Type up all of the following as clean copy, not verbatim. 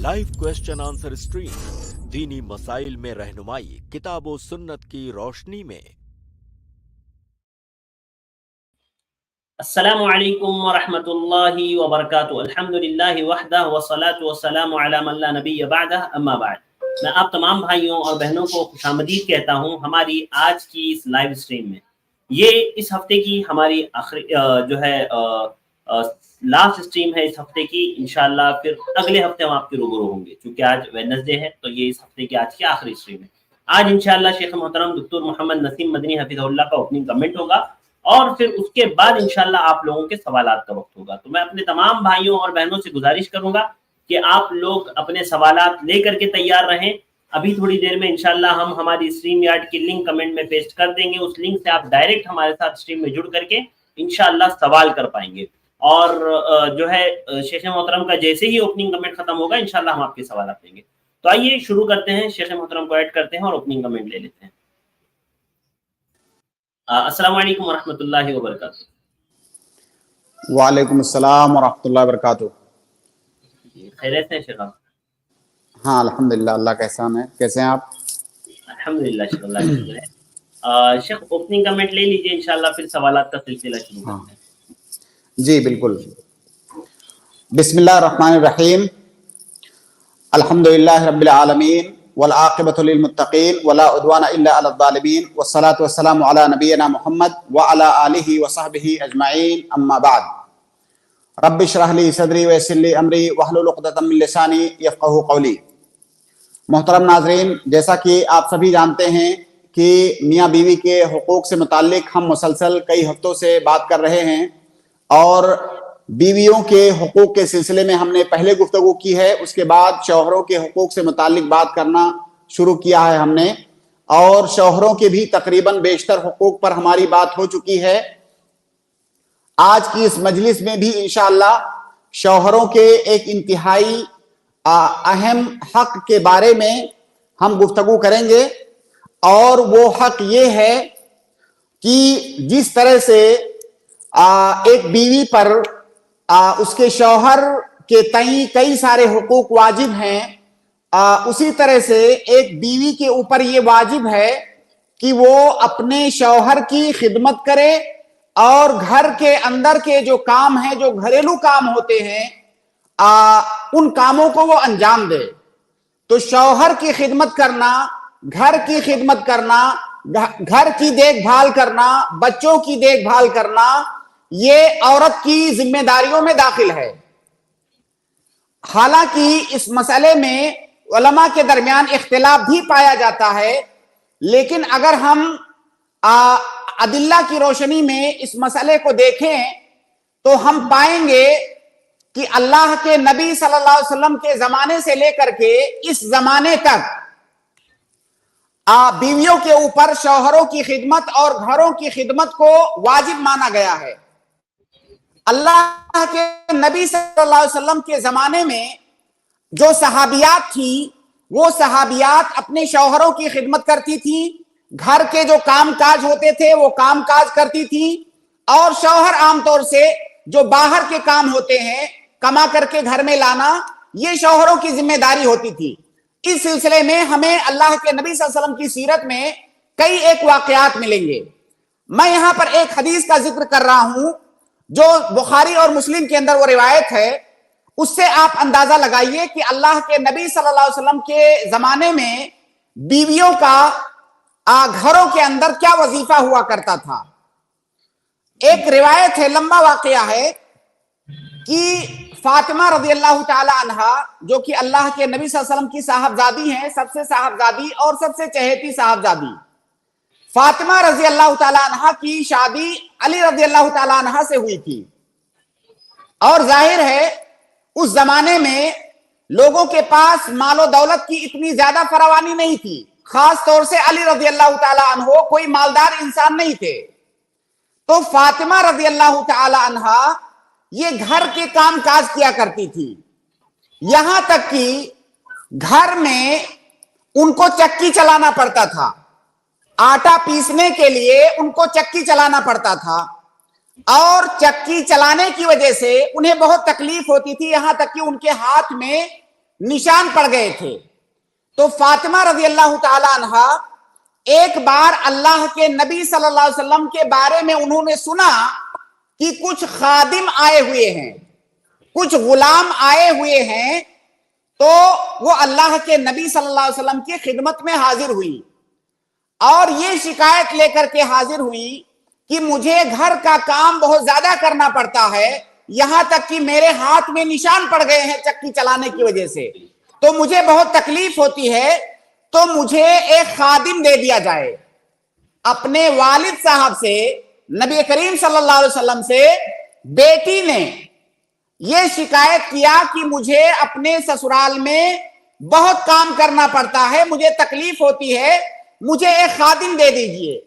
Live question answer stream दीनी मसाइल में रहनुमाई किताब व सुन्नत की रोशनी में। अस्सलामु अलैकुम व रहमतुल्लाहि व बरकातुहू। अल्हम्दुलिल्लाहि वहदह व सलातु व सलामु अला मन ला नबिय्य बअदह, अम्मा बाद। मैं आप तमाम भाइयों और बहनों को खुशामदीद कहता हूँ हमारी आज की इस लाइव स्ट्रीम में। ये इस हफ्ते की हमारी आखिरी लास्ट स्ट्रीम है इस हफ्ते की। इंशाअल्लाह फिर अगले हफ्ते हम आपके रूबरू होंगे, क्योंकि आज वेडनेसडे है, तो ये इस हफ्ते की आज की आखिरी स्ट्रीम है। आज इंशाअल्लाह शेख मोहतरम डॉक्टर मोहम्मद नसीम मदनी हफिज़हुल्लाह का ओपनिंग कमेंट होगा और फिर उसके बाद इंशाअल्लाह आप लोगों के सवालात का वक्त होगा। तो मैं अपने तमाम भाइयों और बहनों से गुजारिश करूंगा कि आप लोग अपने सवालात लेकर के तैयार रहें। अभी थोड़ी देर में इंशाअल्लाह हम हमारी स्ट्रीम यार्ड की लिंक कमेंट में पेस्ट कर देंगे। उस लिंक से आप डायरेक्ट हमारे साथ स्ट्रीम में जुड़ करके इंशाअल्लाह सवाल कर पाएंगे। और जो है शेख मोहतरम का जैसे ही ओपनिंग कमेंट खत्म होगा इंशाअल्लाह हम आपके सवाल लेंगे। तो आइए शुरू करते हैं, शेख मोहतरम को ऐड करते हैं और ओपनिंग कमेंट ले लेते हैं। अस्सलाम वालेकुम व रहमतुल्लाहि व बरकातुहू। वालेकुम अस्सलाम व रहमतुल्लाहि व बरकातुहू। खैरियत से शेख? हाँ अल्हम्दुलिल्लाह, अल्लाह का एहसान है। कैसे हैं आप? अल्हम्दुलिल्लाह शेख, अल्लाह का शुक्र है। शेख ओपनिंग कमेंट ले लीजिए, इंशाअल्लाह फिर सवालात का सिलसिला शुरू करते हैं। जी बिल्कुल। बिस्मिल्लाहिर रहमानिर रहीम। अल्हम्दुलिल्लाहि रब्बिल आलमीन वल आक़िबतु लिल मुत्तक़ीन वला उद्वाना इल्ला अलल ज़ालिमीन वस्सलातु वस्सलामु अला नबिय्यिना मुहम्मद व अला आलिहि व सहबिहि अजमईन, अम्मा बाद। रब्बि इश्रह ली सदरी व यस्सिर ली अमरी वहलुल उक़दतम मिन लिसानी यफ़क़हू क़ौली। मोहतरम नाज़रीन, जैसा कि आप सभी जानते हैं कि मियाँ बीवी के हुकूक से मुताल्लिक हम मुसलसल कई हफ्तों से बात कर रहे हैं और बीवियों के हुकूक के सिलसिले में हमने पहले गुफ्तगू की है। उसके बाद शौहरों के हुकूक से मुताल्लिक बात करना शुरू किया है हमने, और शौहरों के भी तकरीबन बेशतर हुकूक पर हमारी बात हो चुकी है। आज की इस मजलिस में भी इंशाअल्लाह शौहरों के एक इंतहाई अहम हक के बारे में हम गुफ्तगू करेंगे, और वो हक ये है कि जिस तरह से एक बीवी पर उसके शौहर के तई कई सारे हुकूक वाजिब हैं, उसी तरह से एक बीवी के ऊपर ये वाजिब है कि वो अपने शौहर की खिदमत करे और घर के अंदर के जो काम हैं, जो घरेलू काम होते हैं, उन कामों को वो अंजाम दे। तो शौहर की खिदमत करना, घर की खिदमत करना, घर की देखभाल करना, बच्चों की देखभाल करना, ये औरत की जिम्मेदारियों में दाखिल है। हालांकि इस मसले में उलमा के दरमियान इख्तिलाफ भी पाया जाता है, लेकिन अगर हम अदिल्ला की रोशनी में इस मसले को देखें तो हम पाएंगे कि अल्लाह के नबी सल्लल्लाहु अलैहि वसल्लम के जमाने से लेकर के इस जमाने तक बीवियों के ऊपर शौहरों की खिदमत और घरों की खिदमत को वाजिब माना गया है। अल्लाह के नबी सल्लल्लाहु अलैहि वसल्लम के जमाने में जो सहाबियात थी, वो सहाबियात अपने शौहरों की खिदमत करती थी, घर के जो काम काज होते थे वो काम काज करती थी, और शौहर आमतौर से जो बाहर के काम होते हैं कमा करके घर में लाना, ये शौहरों की जिम्मेदारी होती थी। इस सिलसिले में हमें अल्लाह के नबी सल्लल्लाहु अलैहि वसल्लम की सीरत में कई एक वाकयात मिलेंगे। मैं यहां पर एक हदीस का जिक्र कर रहा हूं जो बुखारी और मुस्लिम के अंदर वो रिवायत है। उससे आप अंदाजा लगाइए कि अल्लाह के नबी सल्लल्लाहु अलैहि वसल्लम के जमाने में बीवियों का घरों के अंदर क्या वजीफा हुआ करता था। एक रिवायत है, लंबा वाकया है, कि फातिमा रज़ियल्लाहु ताला अन्हा, जो कि अल्लाह के नबी सल्लल्लाहु अलैहि वसल्लम की साहबजादी हैं, सबसे साहबजादी और सबसे चहेती साहबजादी फातिमा रज़ी अल्लाह ताला अन्हा की शादी अली रज़ी अल्लाह ताला अन्हा से हुई थी। और जाहिर है उस जमाने में लोगों के पास मालो दौलत की इतनी ज्यादा फरावानी नहीं थी, खास तौर से अली रज़ी अल्लाह ताला अन्हो कोई मालदार इंसान नहीं थे। तो फातिमा रज़ी अल्लाह ताला अन्हा ये घर के काम काज किया करती थी, यहां तक कि घर में उनको चक्की चलाना पड़ता था, आटा पीसने के लिए उनको चक्की चलाना पड़ता था, और चक्की चलाने की वजह से उन्हें बहुत तकलीफ होती थी, यहां तक कि उनके हाथ में निशान पड़ गए थे। तो फातिमा रजी अल्लाह ताला अन्हा एक बार अल्लाह के नबी सल्लल्लाहु अलैहि वसल्लम के बारे में उन्होंने सुना कि कुछ खादिम आए हुए हैं, कुछ गुलाम आए हुए हैं, तो वो अल्लाह के नबी सल्लल्लाहु अलैहि वसल्लम की खिदमत में हाजिर हुई और ये शिकायत लेकर के हाजिर हुई कि मुझे घर का काम बहुत ज्यादा करना पड़ता है, यहां तक कि मेरे हाथ में निशान पड़ गए हैं चक्की चलाने की वजह से, तो मुझे बहुत तकलीफ होती है, तो मुझे एक खादिम दे दिया जाए। अपने वालिद साहब से, नबी करीम सल्लल्लाहु अलैहि वसल्लम से बेटी ने यह शिकायत किया कि मुझे अपने ससुराल में बहुत काम करना पड़ता है, मुझे तकलीफ होती है, मुझे एक खादिम दे दीजिए।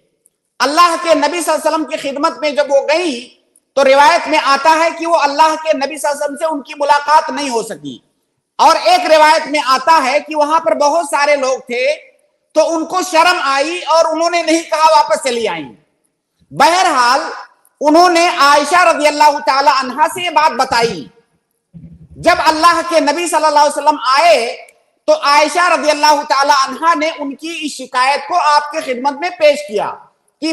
अल्लाह के नबी सल्लल्लाहु अलैहि वसल्लम की खिदमत में जब वो गई तो रिवायत में आता है कि वो अल्लाह के नबी सल्लल्लाहु अलैहि वसल्लम से उनकी मुलाकात नहीं हो सकी, और एक रिवायत में आता है कि वहां पर बहुत सारे लोग थे तो उनको शर्म आई और उन्होंने नहीं कहा, वापस चली आई। बहरहाल उन्होंने आयशा रज़ी अल्लाह ताला अन्हा से ये बात बताई। जब अल्लाह के नबी सल्लल्लाहु अलैहि वसल्लम आए तो आयशा रज़ी अल्लाह ताला अन्हा ने उनकी इस शिकायत को आपके खिदमत में पेश किया कि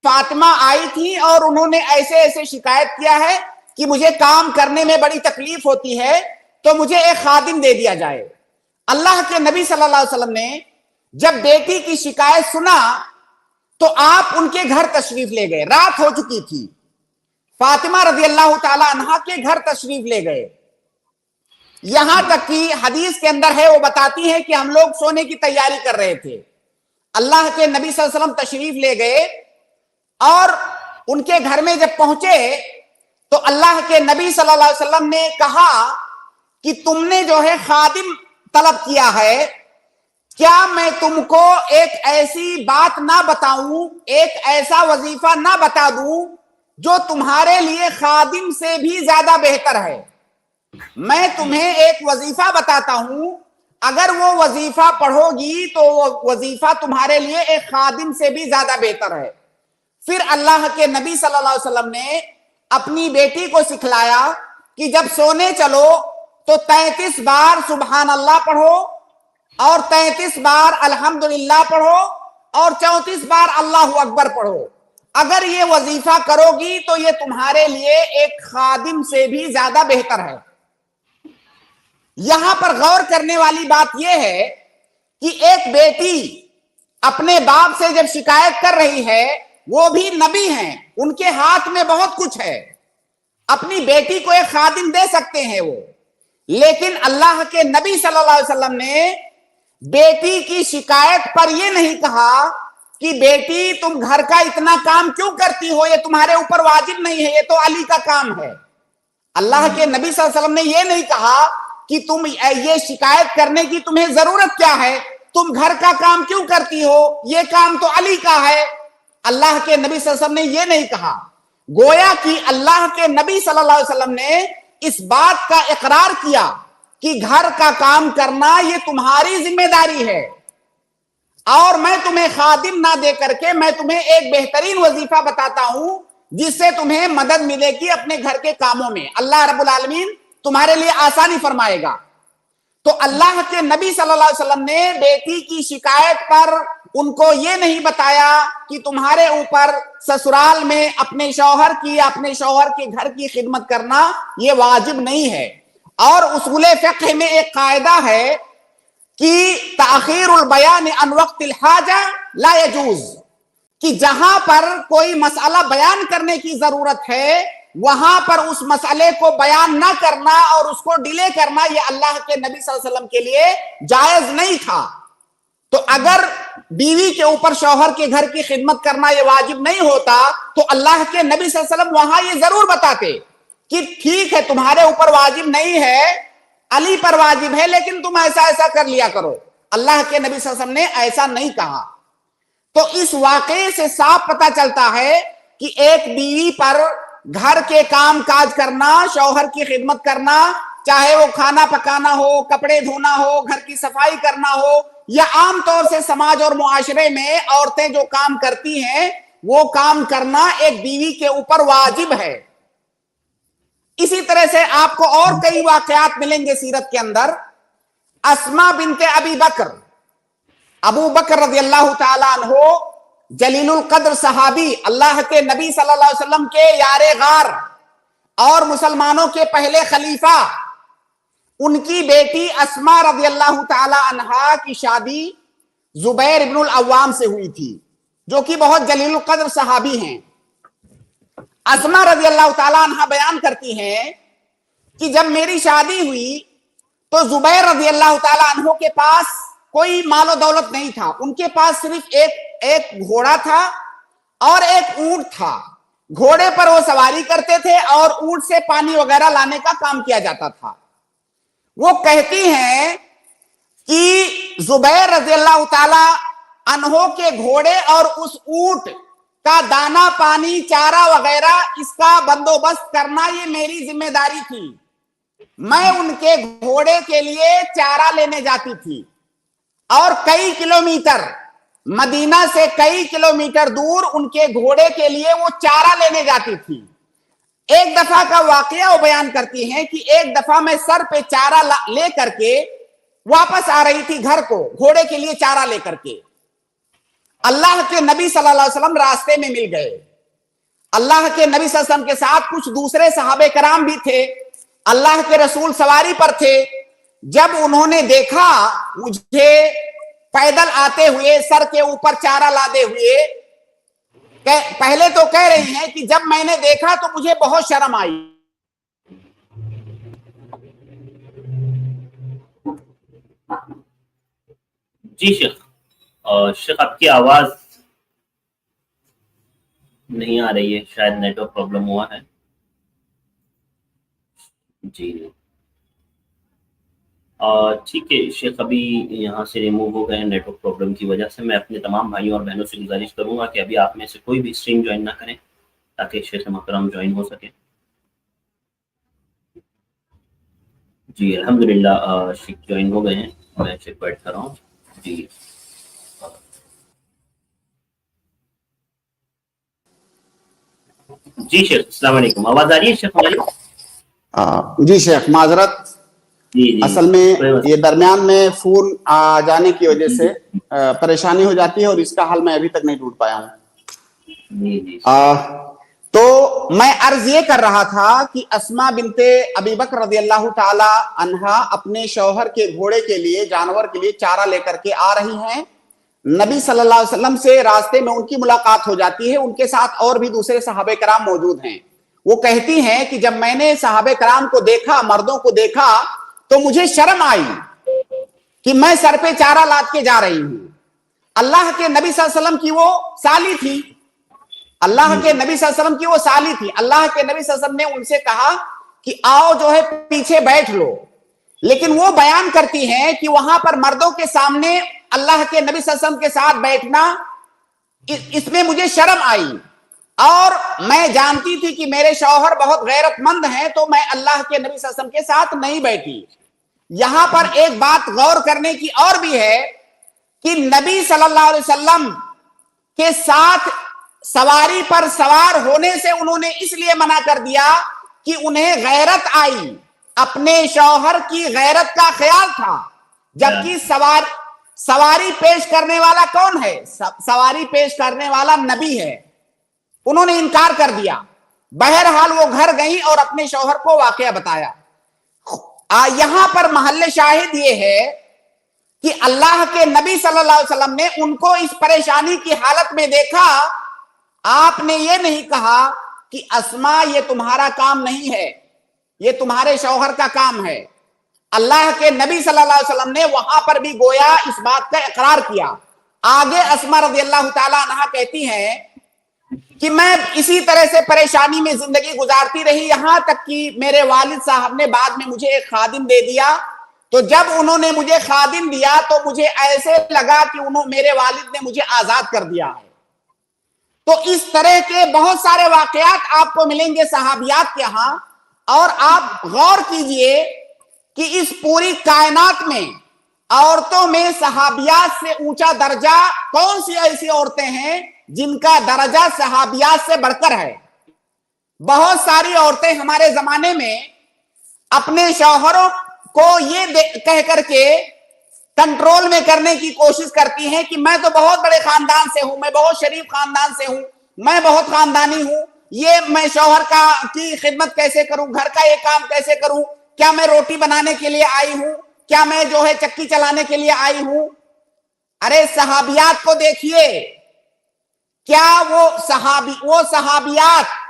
फातिमा आई थी और उन्होंने ऐसे ऐसे शिकायत किया है कि मुझे काम करने में बड़ी तकलीफ होती है, तो मुझे एक खादिम दे दिया जाए। अल्लाह के नबी सल्लल्लाहु अलैहि वसल्लम ने जब बेटी की शिकायत सुना तो आप उनके घर तशरीफ ले गए। रात हो चुकी थी, फातिमा रज़ी अल्लाह ताला अन्हा के घर तशरीफ ले गए। यहां तक कि हदीस के अंदर है, वो बताती है कि हम लोग सोने की तैयारी कर रहे थे, अल्लाह के नबी सल्लल्लाहु अलैहि वसल्लम तशरीफ ले गए और उनके घर में जब पहुंचे तो अल्लाह के नबी सल्लल्लाहु अलैहि वसल्लम ने कहा कि तुमने जो है खादिम तलब किया है, क्या मैं तुमको एक ऐसी बात ना बताऊं, एक ऐसा वजीफा ना बता दूं जो तुम्हारे लिए खादिम से भी ज्यादा बेहतर है। मैं तुम्हें एक वजीफा बताता हूं, अगर वो वजीफा पढ़ोगी तो वो वजीफा तुम्हारे लिए एक खादिम से भी ज्यादा बेहतर है। फिर अल्लाह के नबी सल्लल्लाहु अलैहि वसल्लम ने अपनी बेटी को सिखलाया कि जब सोने चलो तो 33 बार सुबहान अल्लाह पढ़ो और 33 बार अल्हम्दुलिल्लाह पढ़ो और 34 बार अल्लाहु अकबर पढ़ो। अगर ये वजीफा करोगी तो ये तुम्हारे लिए एक खादिम से भी ज्यादा बेहतर है। यहां पर गौर करने वाली बात यह है कि एक बेटी अपने बाप से जब शिकायत कर रही है, वो भी नबी हैं, उनके हाथ में बहुत कुछ है, अपनी बेटी को एक खादिम दे सकते हैं वो, लेकिन अल्लाह के नबी सल्लल्लाहु अलैहि वसल्लम ने बेटी की शिकायत पर यह नहीं कहा कि बेटी तुम घर का इतना काम क्यों करती हो, ये तुम्हारे ऊपर वाजिब नहीं है, ये तो अली का काम है। अल्लाह के नबी सल्लल्लाहु अलैहि वसल्लम ने यह नहीं कहा कि तुम ये शिकायत करने की तुम्हें जरूरत क्या है, तुम घर का काम क्यों करती हो, ये काम तो अली का है। अल्लाह के नबी सल्लल्लाहु अलैहि वसल्लम ने यह नहीं कहा। गोया कि अल्लाह के नबी सल्लल्लाहु अलैहि वसल्लम ने इस बात का इकरार किया कि घर का काम करना ये तुम्हारी जिम्मेदारी है और मैं तुम्हें खादिम ना दे करके मैं तुम्हें एक बेहतरीन वजीफा बताता हूं जिससे तुम्हें मदद मिलेगी अपने घर के कामों में, अल्लाह रब्बुल आलमीन तुम्हारे लिए आसानी फरमाएगा। तो अल्लाह के नबी सल्लल्लाहु अलैहि वसल्लम ने बेटी की शिकायत पर उनको ये नहीं बताया कि तुम्हारे ऊपर ससुराल में अपने शौहर के घर की खिदमत करना ये वाजिब नहीं है। और उसूल फ़िक़्ह में एक कायदा है कि ताख़ीरुल बयान अन वक़्तिल हाजा ला यजूज़, कि जहां पर कोई मसला बयान करने की जरूरत है वहां पर उस मसले को बयान ना करना और उसको डिले करना ये अल्लाह के नबी सल्लल्लाहु अलैहि वसल्लम के लिए जायज नहीं था। तो अगर बीवी के ऊपर शौहर के घर की खिदमत करना ये वाजिब नहीं होता तो अल्लाह के नबी सल्लल्लाहु अलैहि वसल्लम वहां ये जरूर बताते कि ठीक है तुम्हारे ऊपर वाजिब नहीं है, अली पर वाजिब है, लेकिन तुम ऐसा ऐसा कर लिया करो। अल्लाह के नबी सल्लल्लाहु अलैहि वसल्लम ने ऐसा नहीं कहा। तो इस वाकये से साफ पता चलता है कि एक बीवी पर घर के काम काज करना, शौहर की खिदमत करना, चाहे वो खाना पकाना हो, कपड़े धोना हो, घर की सफाई करना हो, या आमतौर से समाज और मुआशरे में औरतें जो काम करती हैं वो काम करना एक बीवी के ऊपर वाजिब है। इसी तरह से आपको और कई वाकयात मिलेंगे सीरत के अंदर। अस्मा बिनते अबी बकर, अबू बकर रज़ी अल्लाह ताला अन्हो जलीलुल कद्र सहाबी, अल्लाह के नबी सल्लल्लाहु अलैहि वसल्लम के यारे गार और मुसलमानों के पहले खलीफा, उनकी बेटी अस्मा रज़ी अल्लाह ताला अन्हा की शादी जुबैर इब्नुल अव्वाम से हुई थी, जो कि बहुत जलीलुल कद्र सहाबी हैं। अस्मा रज़ी अल्लाह ताला अन्हा बयान करती हैं कि जब मेरी शादी हुई तो जुबैर रज़ी अल्लाह ताला अन्हो के पास कोई मालो दौलत नहीं था, उनके पास सिर्फ एक घोड़ा था और एक ऊंट था। घोड़े पर वो सवारी करते थे और ऊंट से पानी वगैरह लाने का काम किया जाता था। वो कहती हैं कि जुबैर रज़ी अल्लाह ताला अन्हो के घोड़े और उस ऊंट का दाना पानी चारा वगैरह इसका बंदोबस्त करना ये मेरी जिम्मेदारी थी। मैं उनके घोड़े के लिए चारा लेने जाती थी और कई किलोमीटर, मदीना से कई किलोमीटर दूर उनके घोड़े के लिए वो चारा लेने जाती थी। एक दफा का वाकया वो बयान करती हैं कि एक दफा मैं सर पे चारा ले करके वापस आ रही थी घर को, घोड़े के लिए चारा लेकर के। अल्लाह के नबी सल्लल्लाहु अलैहि वसल्लम रास्ते में मिल गए। अल्लाह के नबी सल्लल्लाहु अलैहि वसल्लम के साथ कुछ दूसरे सहाबे कराम भी थे। अल्लाह के रसूल सवारी पर थे। जब उन्होंने देखा मुझे पैदल आते हुए, सर के ऊपर चारा लादे हुए, पहले तो कह रही हैं कि जब मैंने देखा तो मुझे बहुत शर्म आई। जी शेख, शेख आपकी आवाज नहीं आ रही है, शायद नेटवर्क प्रॉब्लम हुआ है। जी ठीक है शेख, अभी यहाँ से रिमूव हो गए नेटवर्क प्रॉब्लम की वजह से। मैं अपने तमाम भाइयों और बहनों से गुजारिश करूंगा कि अभी आप में से कोई भी स्ट्रीम ज्वाइन ना करें ताकि शेख मोहतरम ज्वाइन हो सके। जी अल्हम्दुलिल्लाह शेख ज्वाइन हो गए हैं, मैं शेख बैठ कर रहा हूँ। जी जी शेख, अस्सलाम वालेकुम। आवाज आ रही है शेख हमारी? जी शेख, माजरत, जी जी, असल में ये दरमियान में फोन आ जाने की वजह से परेशानी हो जाती है और इसका हल मैं अभी तक नहीं ढूंढ पाया हूँ। तो मैं अर्ज ये कर रहा था कि अस्मा बिनते अबी बकर रज़ी अल्लाह ताला अन्हा अपने शौहर के घोड़े के लिए, जानवर के लिए चारा लेकर के आ रही हैं। नबी सल्लल्लाहु अलैहि वसल्लम से रास्ते में उनकी मुलाकात हो जाती है। उनके साथ और भी दूसरे सहाबे कराम मौजूद हैं। वो कहती हैं कि जब मैंने सहाबे कराम को देखा, मर्दों को देखा, तो मुझे शर्म आई कि मैं सर पे चारा लाद के जा रही हूं। अल्लाह के नबी सल्लल्लाहु अलैहि वसल्लम की वो साली थी, अल्लाह के नबी सल्लल्लाहु अलैहि वसल्लम की वो साली थी। अल्लाह के नबी सल्लल्लाहु अलैहि वसल्लम ने उनसे कहा कि आओ जो है पीछे बैठ लो, लेकिन वो बयान करती हैं कि वहां पर मर्दों के सामने अल्लाह के नबी सल्लल्लाहु अलैहि वसल्लम के साथ बैठना, इसमें मुझे शर्म आई और मैं जानती थी कि मेरे शौहर बहुत गैरतमंद हैं, तो मैं अल्लाह के नबी सल्लल्लाहु अलैहि वसल्लम के साथ नहीं बैठी। यहां पर एक बात गौर करने की और भी है कि नबी सल्लल्लाहु अलैहि वसल्लम के साथ सवारी पर सवार होने से उन्होंने इसलिए मना कर दिया कि उन्हें गैरत आई, अपने शौहर की गैरत का ख्याल था। जबकि सवारी पेश करने वाला कौन है? सवारी पेश करने वाला नबी है। उन्होंने इनकार कर दिया। बहरहाल वो घर गई और अपने शौहर को वाकया बताया। यहां पर महल्ले शाहिद ये है कि अल्लाह के नबी सल्लल्लाहु अलैहि वसल्लम ने उनको इस परेशानी की हालत में देखा। आपने ये नहीं कहा कि अस्मा ये तुम्हारा काम नहीं है, ये तुम्हारे शौहर का काम है। अल्लाह के नबी सल्लल्लाहु अलैहि वसल्लम ने वहां पर भी गोया इस बात का इकरार किया। आगे अस्मा रज़ी अल्लाह ताला अन्हा कहती हैं कि मैं इसी तरह से परेशानी में जिंदगी गुजारती रही, यहां तक कि मेरे वालिद साहब ने बाद में मुझे एक खादिम दे दिया। तो जब उन्होंने मुझे खादिम दिया तो मुझे ऐसे लगा कि मेरे वालिद ने मुझे आजाद कर दिया है। तो इस तरह के बहुत सारे वाकयात आपको मिलेंगे सहाबियात के यहां। और आप गौर कीजिए कि इस पूरी कायनात में औरतों में सहाबियात से ऊंचा दर्जा कौन सी ऐसी औरतें हैं जिनका दर्जा सहाबियात से बढ़कर है। बहुत सारी औरतें हमारे जमाने में अपने शौहरों کو یہ کہہ کر کے کنٹرول میں کرنے کی کوشش کرتی ہیں کہ میں تو بہت بڑے خاندان سے ہوں، میں بہت شریف خاندان سے ہوں، میں بہت خاندانی ہوں، یہ میں شوہر کی خدمت کیسے کروں، گھر کا یہ کام کیسے کروں، کیا میں روٹی بنانے کے لیے آئی ہوں، کیا میں جو ہے چکی چلانے کے لیے آئی ہوں؟ ارے صحابیات کو دیکھیے، کیا وہ صحابیات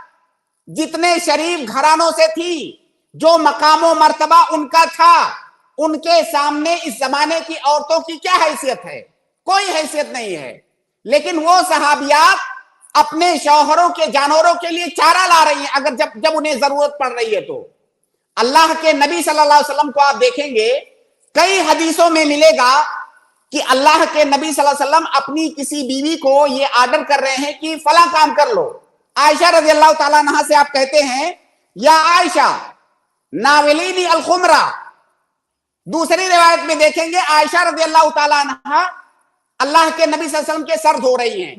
جتنے شریف گھرانوں سے تھی، جو مقام و مرتبہ ان کا تھا، ان کے سامنے اس زمانے کی عورتوں کی کیا حیثیت ہے؟ کوئی حیثیت نہیں ہے. لیکن وہ صحابیات اپنے شوہروں کے جانوروں کے لیے چارہ لا رہی ہیں اگر جب انہیں ضرورت پڑ رہی ہے. تو اللہ کے نبی صلی اللہ علیہ وسلم کو آپ دیکھیں گے کئی حدیثوں میں ملے گا کہ اللہ کے نبی صلی اللہ علیہ وسلم اپنی کسی بیوی کو یہ آرڈر کر رہے ہیں کہ فلاں کام کر لو. عائشہ رضی اللہ تعالیٰ عنہا سے آپ کہتے ہیں یا عائشہ ناولینی الخمرہ. دوسری روایت میں دیکھیں گے عائشہ رضی اللہ تعالیٰ عنہا اللہ کے نبی صلی اللہ علیہ وسلم کے سر دھو رہی ہیں،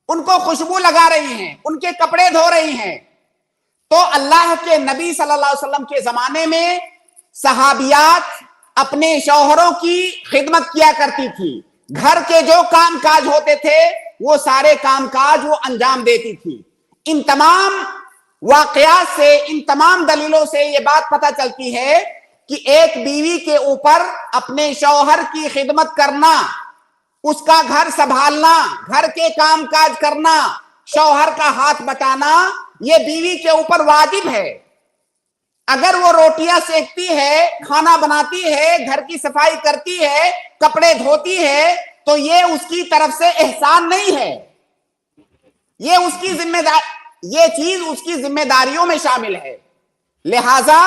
ان کو خوشبو لگا رہی ہیں، ان کے کپڑے دھو رہی ہیں. تو اللہ کے نبی صلی اللہ علیہ وسلم کے زمانے میں صحابیات اپنے شوہروں کی خدمت کیا کرتی تھی. گھر کے جو کام کاج ہوتے تھے وہ سارے کام کاج وہ انجام دیتی تھی. ان تمام واقعات سے، ان تمام دلیلوں سے یہ بات پتہ چلتی ہے کہ ایک بیوی کے اوپر اپنے شوہر کی خدمت کرنا، اس کا گھر سنبھالنا، گھر کے کام کاج کرنا، شوہر کا ہاتھ بٹانا، یہ بیوی کے اوپر واجب ہے. اگر وہ روٹیاں سیکتی ہے، کھانا بناتی ہے، گھر کی صفائی کرتی ہے، کپڑے دھوتی ہے، تو یہ اس کی طرف سے احسان نہیں ہے، یہ اس کی ذمہ داری، یہ چیز اس کی ذمہ داریوں میں شامل ہے. لہذا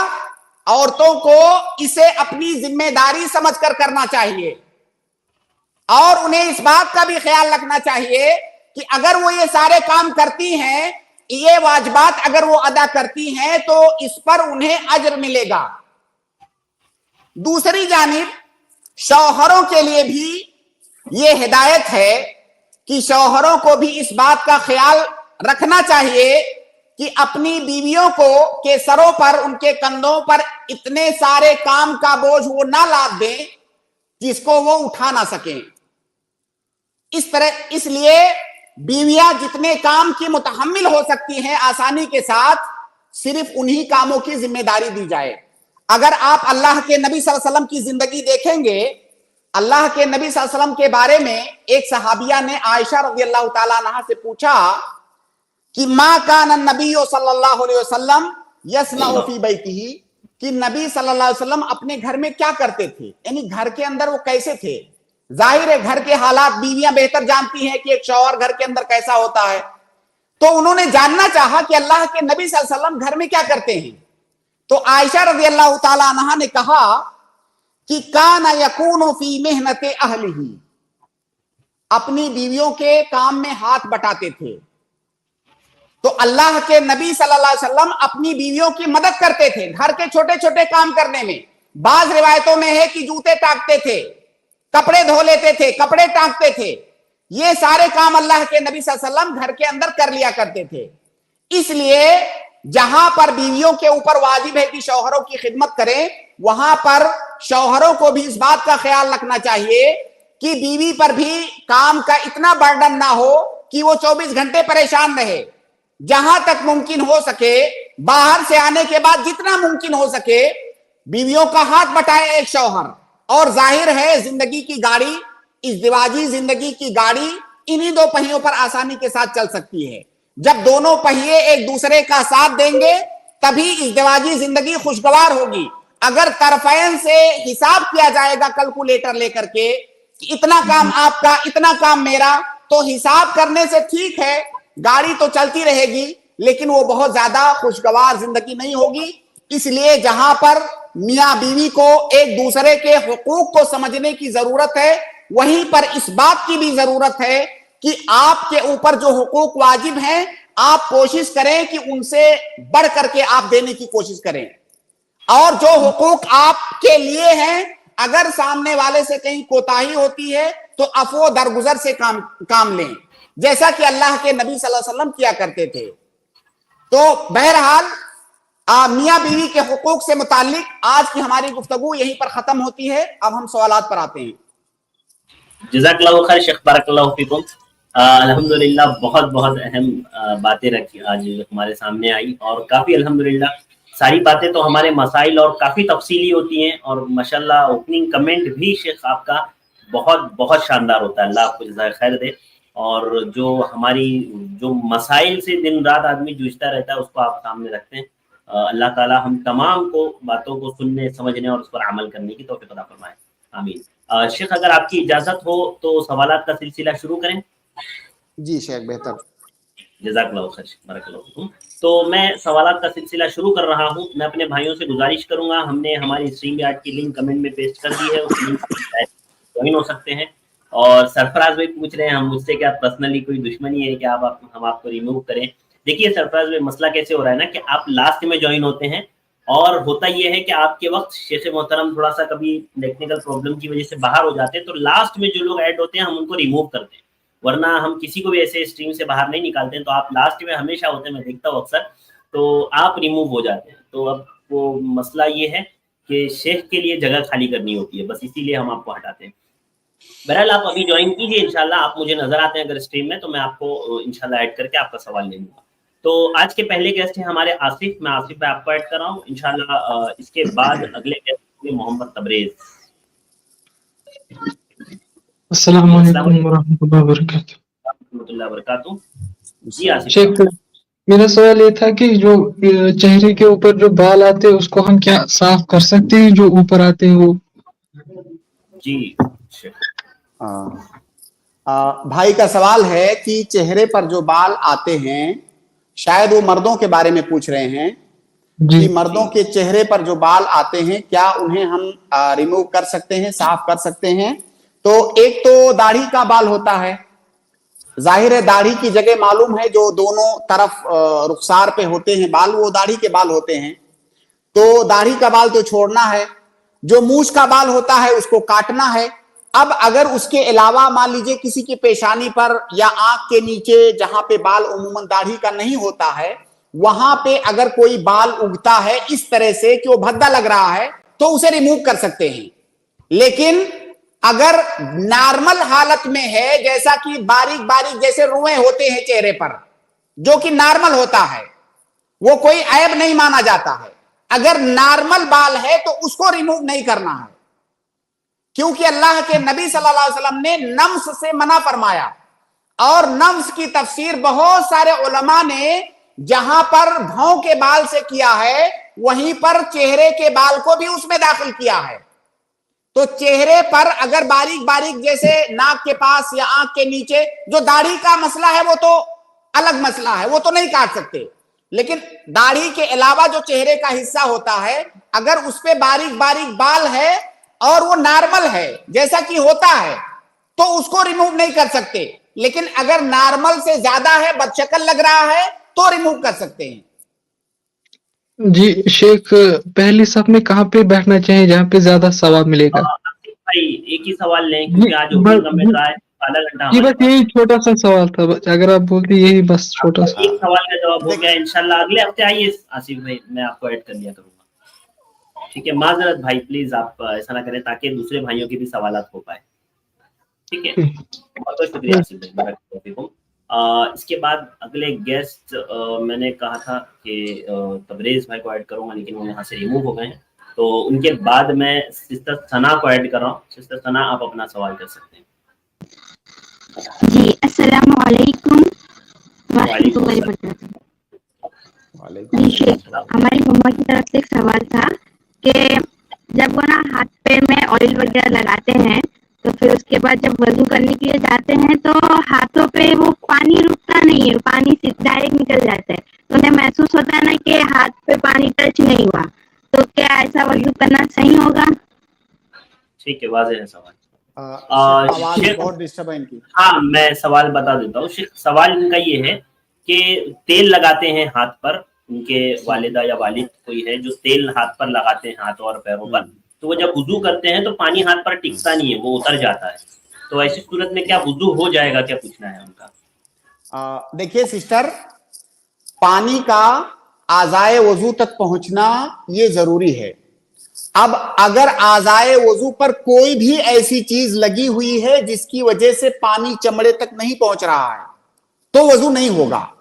عورتوں کو اسے اپنی ذمہ داری سمجھ کر کرنا چاہیے، اور انہیں اس بات کا بھی خیال رکھنا چاہیے کہ اگر وہ یہ سارے کام کرتی ہیں، یہ واجبات اگر وہ ادا کرتی ہیں تو اس پر انہیں اجر ملے گا. دوسری جانب شوہروں کے لیے بھی یہ ہدایت ہے کہ شوہروں کو بھی اس بات کا خیال رکھنا چاہیے کہ اپنی بیویوں کو کے سروں پر، ان کے کندھوں پر اتنے سارے کام کا بوجھ وہ نہ لاد دیں جس کو وہ اٹھا نہ سکیں. اس لیے بیویاں جتنے کام کی متحمل ہو سکتی ہیں آسانی کے ساتھ، صرف انہی کاموں کی ذمہ داری دی جائے. اگر آپ اللہ کے نبی صلی اللہ علیہ وسلم کی زندگی دیکھیں گے، اللہ کے نبی صلی اللہ علیہ وسلم کے بارے میں ایک صحابیہ نے عائشہ رضی اللہ تعالیٰ عنہا سے پوچھا کہ ما کان النبی صلی اللہ علیہ وسلم یصنع فی بیتہ، کہ نبی صلی اللہ علیہ وسلم اپنے گھر میں کیا کرتے تھے، یعنی گھر کے اندر وہ کیسے تھے. ظاہر ہے گھر کے حالات بیویاں بہتر جانتی ہیں کہ ایک شوہر گھر کے اندر کیسا ہوتا ہے. تو انہوں نے جاننا چاہا کہ اللہ کے نبی صلی اللہ علیہ وسلم گھر میں کیا کرتے ہیں. تو عائشہ رضی اللہ تعالیٰ عنہا نے کہا کہ کان یکون فی محنت اہلہ، اپنی بیویوں کے کام میں ہاتھ بٹاتے تھے. تو اللہ کے نبی صلی اللہ علیہ وسلم اپنی بیویوں کی مدد کرتے تھے گھر کے چھوٹے چھوٹے کام کرنے میں. بعض روایتوں میں ہے کہ جوتے ٹانکتے تھے، کپڑے دھو لیتے تھے، کپڑے ٹانکتے تھے. یہ سارے کام اللہ کے نبی صلی اللہ علیہ وسلم گھر کے اندر کر لیا کرتے تھے. اس لیے جہاں پر بیویوں کے اوپر واجب ہے کہ شوہروں کی خدمت کریں، وہاں پر شوہروں کو بھی اس بات کا خیال رکھنا چاہیے کہ بیوی پر بھی کام کا اتنا برڈن نہ ہو کہ وہ 24 گھنٹے پریشان رہے. جہاں تک ممکن ہو سکے، باہر سے آنے کے بعد جتنا ممکن ہو سکے بیویوں کا ہاتھ بٹائے ایک شوہر. اور ظاہر ہے زندگی کی گاڑی، ازدواجی زندگی کی گاڑی انہی دو پہیوں پر آسانی کے ساتھ چل سکتی ہے. جب دونوں پہیے ایک دوسرے کا ساتھ دیں گے تبھی ازدواجی زندگی خوشگوار ہوگی. اگر طرفین سے حساب کیا جائے گا کیلکولیٹر لے کر کے کہ اتنا کام آپ کا، اتنا کام میرا، تو حساب کرنے سے ٹھیک ہے، گاڑی تو چلتی رہے گی لیکن وہ بہت زیادہ خوشگوار زندگی نہیں ہوگی. اس لیے جہاں پر میاں بیوی کو ایک دوسرے کے حقوق کو سمجھنے کی ضرورت ہے، وہیں پر اس بات کی بھی ضرورت ہے کہ آپ کے اوپر جو حقوق واجب ہیں آپ کوشش کریں کہ ان سے بڑھ کر کے آپ دینے کی کوشش کریں. اور جو حقوق آپ کے لیے ہیں، اگر سامنے والے سے کہیں کوتاہی ہوتی ہے تو عفو درگزر سے کام لیں، جیسا کہ اللہ کے نبی صلی اللہ علیہ وسلم کیا کرتے تھے. تو بہرحال मियाँ बीवी के हुकूक से मुताल्लिक आज की हमारी गुफ्तगू यहीं पर खत्म होती है। अब हम सवालात पर आते हैं। जज़ाकल्लाहु खैर शेख, बारकल्लाहु फीकुम। अल्हम्दुलिल्लाह बहुत बहुत अहम बातें रखी आज हमारे सामने आई, और काफ़ी अल्हम्दुलिल्लाह सारी बातें तो हमारे मसाइल और काफ़ी तफसीली होती हैं, और माशाल्लाह ओपनिंग कमेंट भी शेख आपका बहुत बहुत शानदार होता है। अल्लाह आपको जज़ाए खैर दे। और जो हमारी जो मसाइल से दिन रात आदमी जूझता रहता है उसको आप सामने रखते हैं। अल्लाह ताला हम तमाम को बातों को सुनने, समझने और उस पर अमल करने की तौफीक अता फरमाए। आमीन। शेख अगर आपकी इजाज़त हो तो सवालात का सिलसिला शुरू करें। जी शेख, बेहतर। जज़ाकल्लाहु खैर, बारकल्लाहु फीकुम। तो मैं सवालात का सिलसिला शुरू कर रहा हूँ। मैं अपने भाइयों से गुजारिश करूंगा, हमने हमारी स्ट्रीम यार्ड की लिंक कमेंट में पेस्ट कर दी है, उस लिंक से ज्वाइन हो सकते हैं। और सरफराज भाई पूछ रहे हैं हम मुझसे क्या पर्सनली कोई दुश्मनी है कि हम आपको रिमूव करें। देखिए सरफराज भाई, मसला कैसे हो रहा है ना कि आप लास्ट में ज्वाइन होते हैं, और होता यह है कि आपके वक्त शेख मोहतरम थोड़ा सा कभी टेक्निकल प्रॉब्लम की वजह से बाहर हो जाते हैं, तो लास्ट में जो लोग ऐड होते हैं हम उनको रिमूव करते हैं, वरना हम किसी को भी ऐसे स्ट्रीम से बाहर नहीं निकालते हैं। तो आप लास्ट में हमेशा होते हैं, मैं देखता हूँ अक्सर, तो आप रिमूव हो जाते हैं। तो अब वो मसला ये है कि शेख के लिए जगह खाली करनी होती है, बस इसीलिए हम आपको हटाते हैं। बहरहाल आप अभी ज्वाइन कीजिए इंशाल्लाह, आप मुझे नजर आते हैं अगर स्ट्रीम में तो मैं आपको इंशाल्लाह ऐड करके आपका सवाल ले लूंगा। तो आज के पहले गेस्ट हैं हमारे आसिफ, मैं आसिफ भाई आपको ऐड कर रहा हूँ इंशाल्लाह। इसके बाद अगले गेस्ट होंगे मोहम्मद तबरेज। अस्सलाम वालेकुम वरहमतुल्लाहि वबरकातुहू। जी आसिफ। शेख, मेरा सवाल ये था कि जो चेहरे के ऊपर जो बाल आते हैं उसको हम क्या साफ कर सकते हैं, जो ऊपर आते हैं वो? जी भाई का सवाल है कि चेहरे पर जो बाल आते हैं, शायद वो मर्दों के बारे में पूछ रहे हैं कि मर्दों के चेहरे पर जो बाल आते हैं क्या उन्हें हम रिमूव कर सकते हैं, साफ कर सकते हैं? तो एक तो दाढ़ी का बाल होता है, जाहिर है दाढ़ी की जगह मालूम है, जो दोनों तरफ रुखसार पे होते हैं बाल, वो दाढ़ी के बाल होते हैं। तो दाढ़ी का बाल तो छोड़ना है। जो मूछ का बाल होता है उसको काटना है। अब अगर उसके अलावा मान लीजिए किसी की पेशानी पर या आंख के नीचे जहां पे बाल उमूमन दाढ़ी का नहीं होता है, वहां पे अगर कोई बाल उगता है इस तरह से कि वो भद्दा लग रहा है, तो उसे रिमूव कर सकते हैं। लेकिन अगर नॉर्मल हालत में है, जैसा कि बारीक बारीक जैसे रुएं होते हैं चेहरे पर, जो कि नॉर्मल होता है, वो कोई ऐब नहीं माना जाता है। अगर नॉर्मल बाल है तो उसको रिमूव नहीं करना है, क्योंकि अल्लाह के नबी सल्लल्लाहु अलैहि वसल्लम ने नम्स से मना फरमाया। और नम्स की तफसीर बहुत सारे उलमा ने जहां पर भौं के बाल से किया है, वहीं पर चेहरे के बाल को भी उसमें दाखिल किया है। तो चेहरे पर अगर बारीक बारीक जैसे नाक के पास या आंख के नीचे जो दाढ़ी का मसला है वो तो अलग मसला है, वो तो नहीं काट सकते। लेकिन दाढ़ी के अलावा जो चेहरे का हिस्सा होता है, अगर उस पे बारीक बारीक बाल है और वो नॉर्मल है जैसा कि होता है, तो उसको रिमूव नहीं कर सकते। लेकिन अगर नॉर्मल से ज्यादा है, बदशक्ल लग रहा है, तो रिमूव कर सकते हैं। जी शेख, पहली सफ में कहाँ पे बैठना चाहिए जहाँ पे ज्यादा सवाब मिलेगा? भाई एक ही सवाल लें क्योंकि आज ओपनिंग कमेंट रहा है, आधा घंटा। जी बस यही छोटा सा सवाल था, अगर आप बोलते यही बस छोटा सा। एक सवाल का जवाब हो गया। इंशाल्लाह अगले हफ्ते आइए आसिफ भाई, मैं आपको ऐड कर लिया करूंगा। ठीक है, माजरत भाई प्लीज आप ऐसा ना करें ताकि दूसरे भाइयों के भी सवालात हो पाए। ठीक है, बहुत बहुत शुक्रिया आसिफ भाई। इसके बाद अगले गेस्ट मैंने कहा था कि तबरेज भाई को ऐड करूंगा, लेकिन वो यहाँ से रिमूव हो गए हैं। तो उनके बाद मैं सिस्टर सना को ऐड कर रहा हूँ। सिस्टर सना, आप अपना सवाल कर सकते हैं। जी अस्सलाम वालेकुम वरहमतुल्लाहि वबरकातुहू। जी शेख, हमारी मम्मा की तरफ से एक सवाल था कि जब वो ना हाथ पैर में ऑयल वगैरह लगाते हैं तो फिर उसके बाद जब वजू करने के लिए जाते हैं तो हाथों पे वो पानी रुकता नहीं है, पानी डायरेक्ट निकल जाता है, तो उन्हें महसूस होता है ना कि हाथ पे पानी टच नहीं हुआ, तो क्या ऐसा वजू करना सही होगा? ठीक है, वाज़ेह है सवाल। आवाज बहुत डिस्टर्ब है इनकी। हाँ, मैं सवाल बता देता हूँ। सवाल इनका ये है कि तेल लगाते हैं हाथ पर, उनके वालिदा या वालिद कोई है जो तेल हाथ पर लगाते हैं, हाथ और पैरों पर, तो वो जब वुजू करते हैं तो पानी हाथ पर टिकता नहीं है, वो उतर जाता है। तो ऐसी सूरत में क्या वुजू हो जाएगा, क्या पूछना है उनका? देखिए सिस्टर, पानी का आज़ाए वजू तक पहुंचना ये जरूरी है। अब अगर आज़ाए वजू पर कोई भी ऐसी चीज लगी हुई है जिसकी वजह से पानी चमड़े तक नहीं पहुंच रहा है तो वजू नहीं होगा।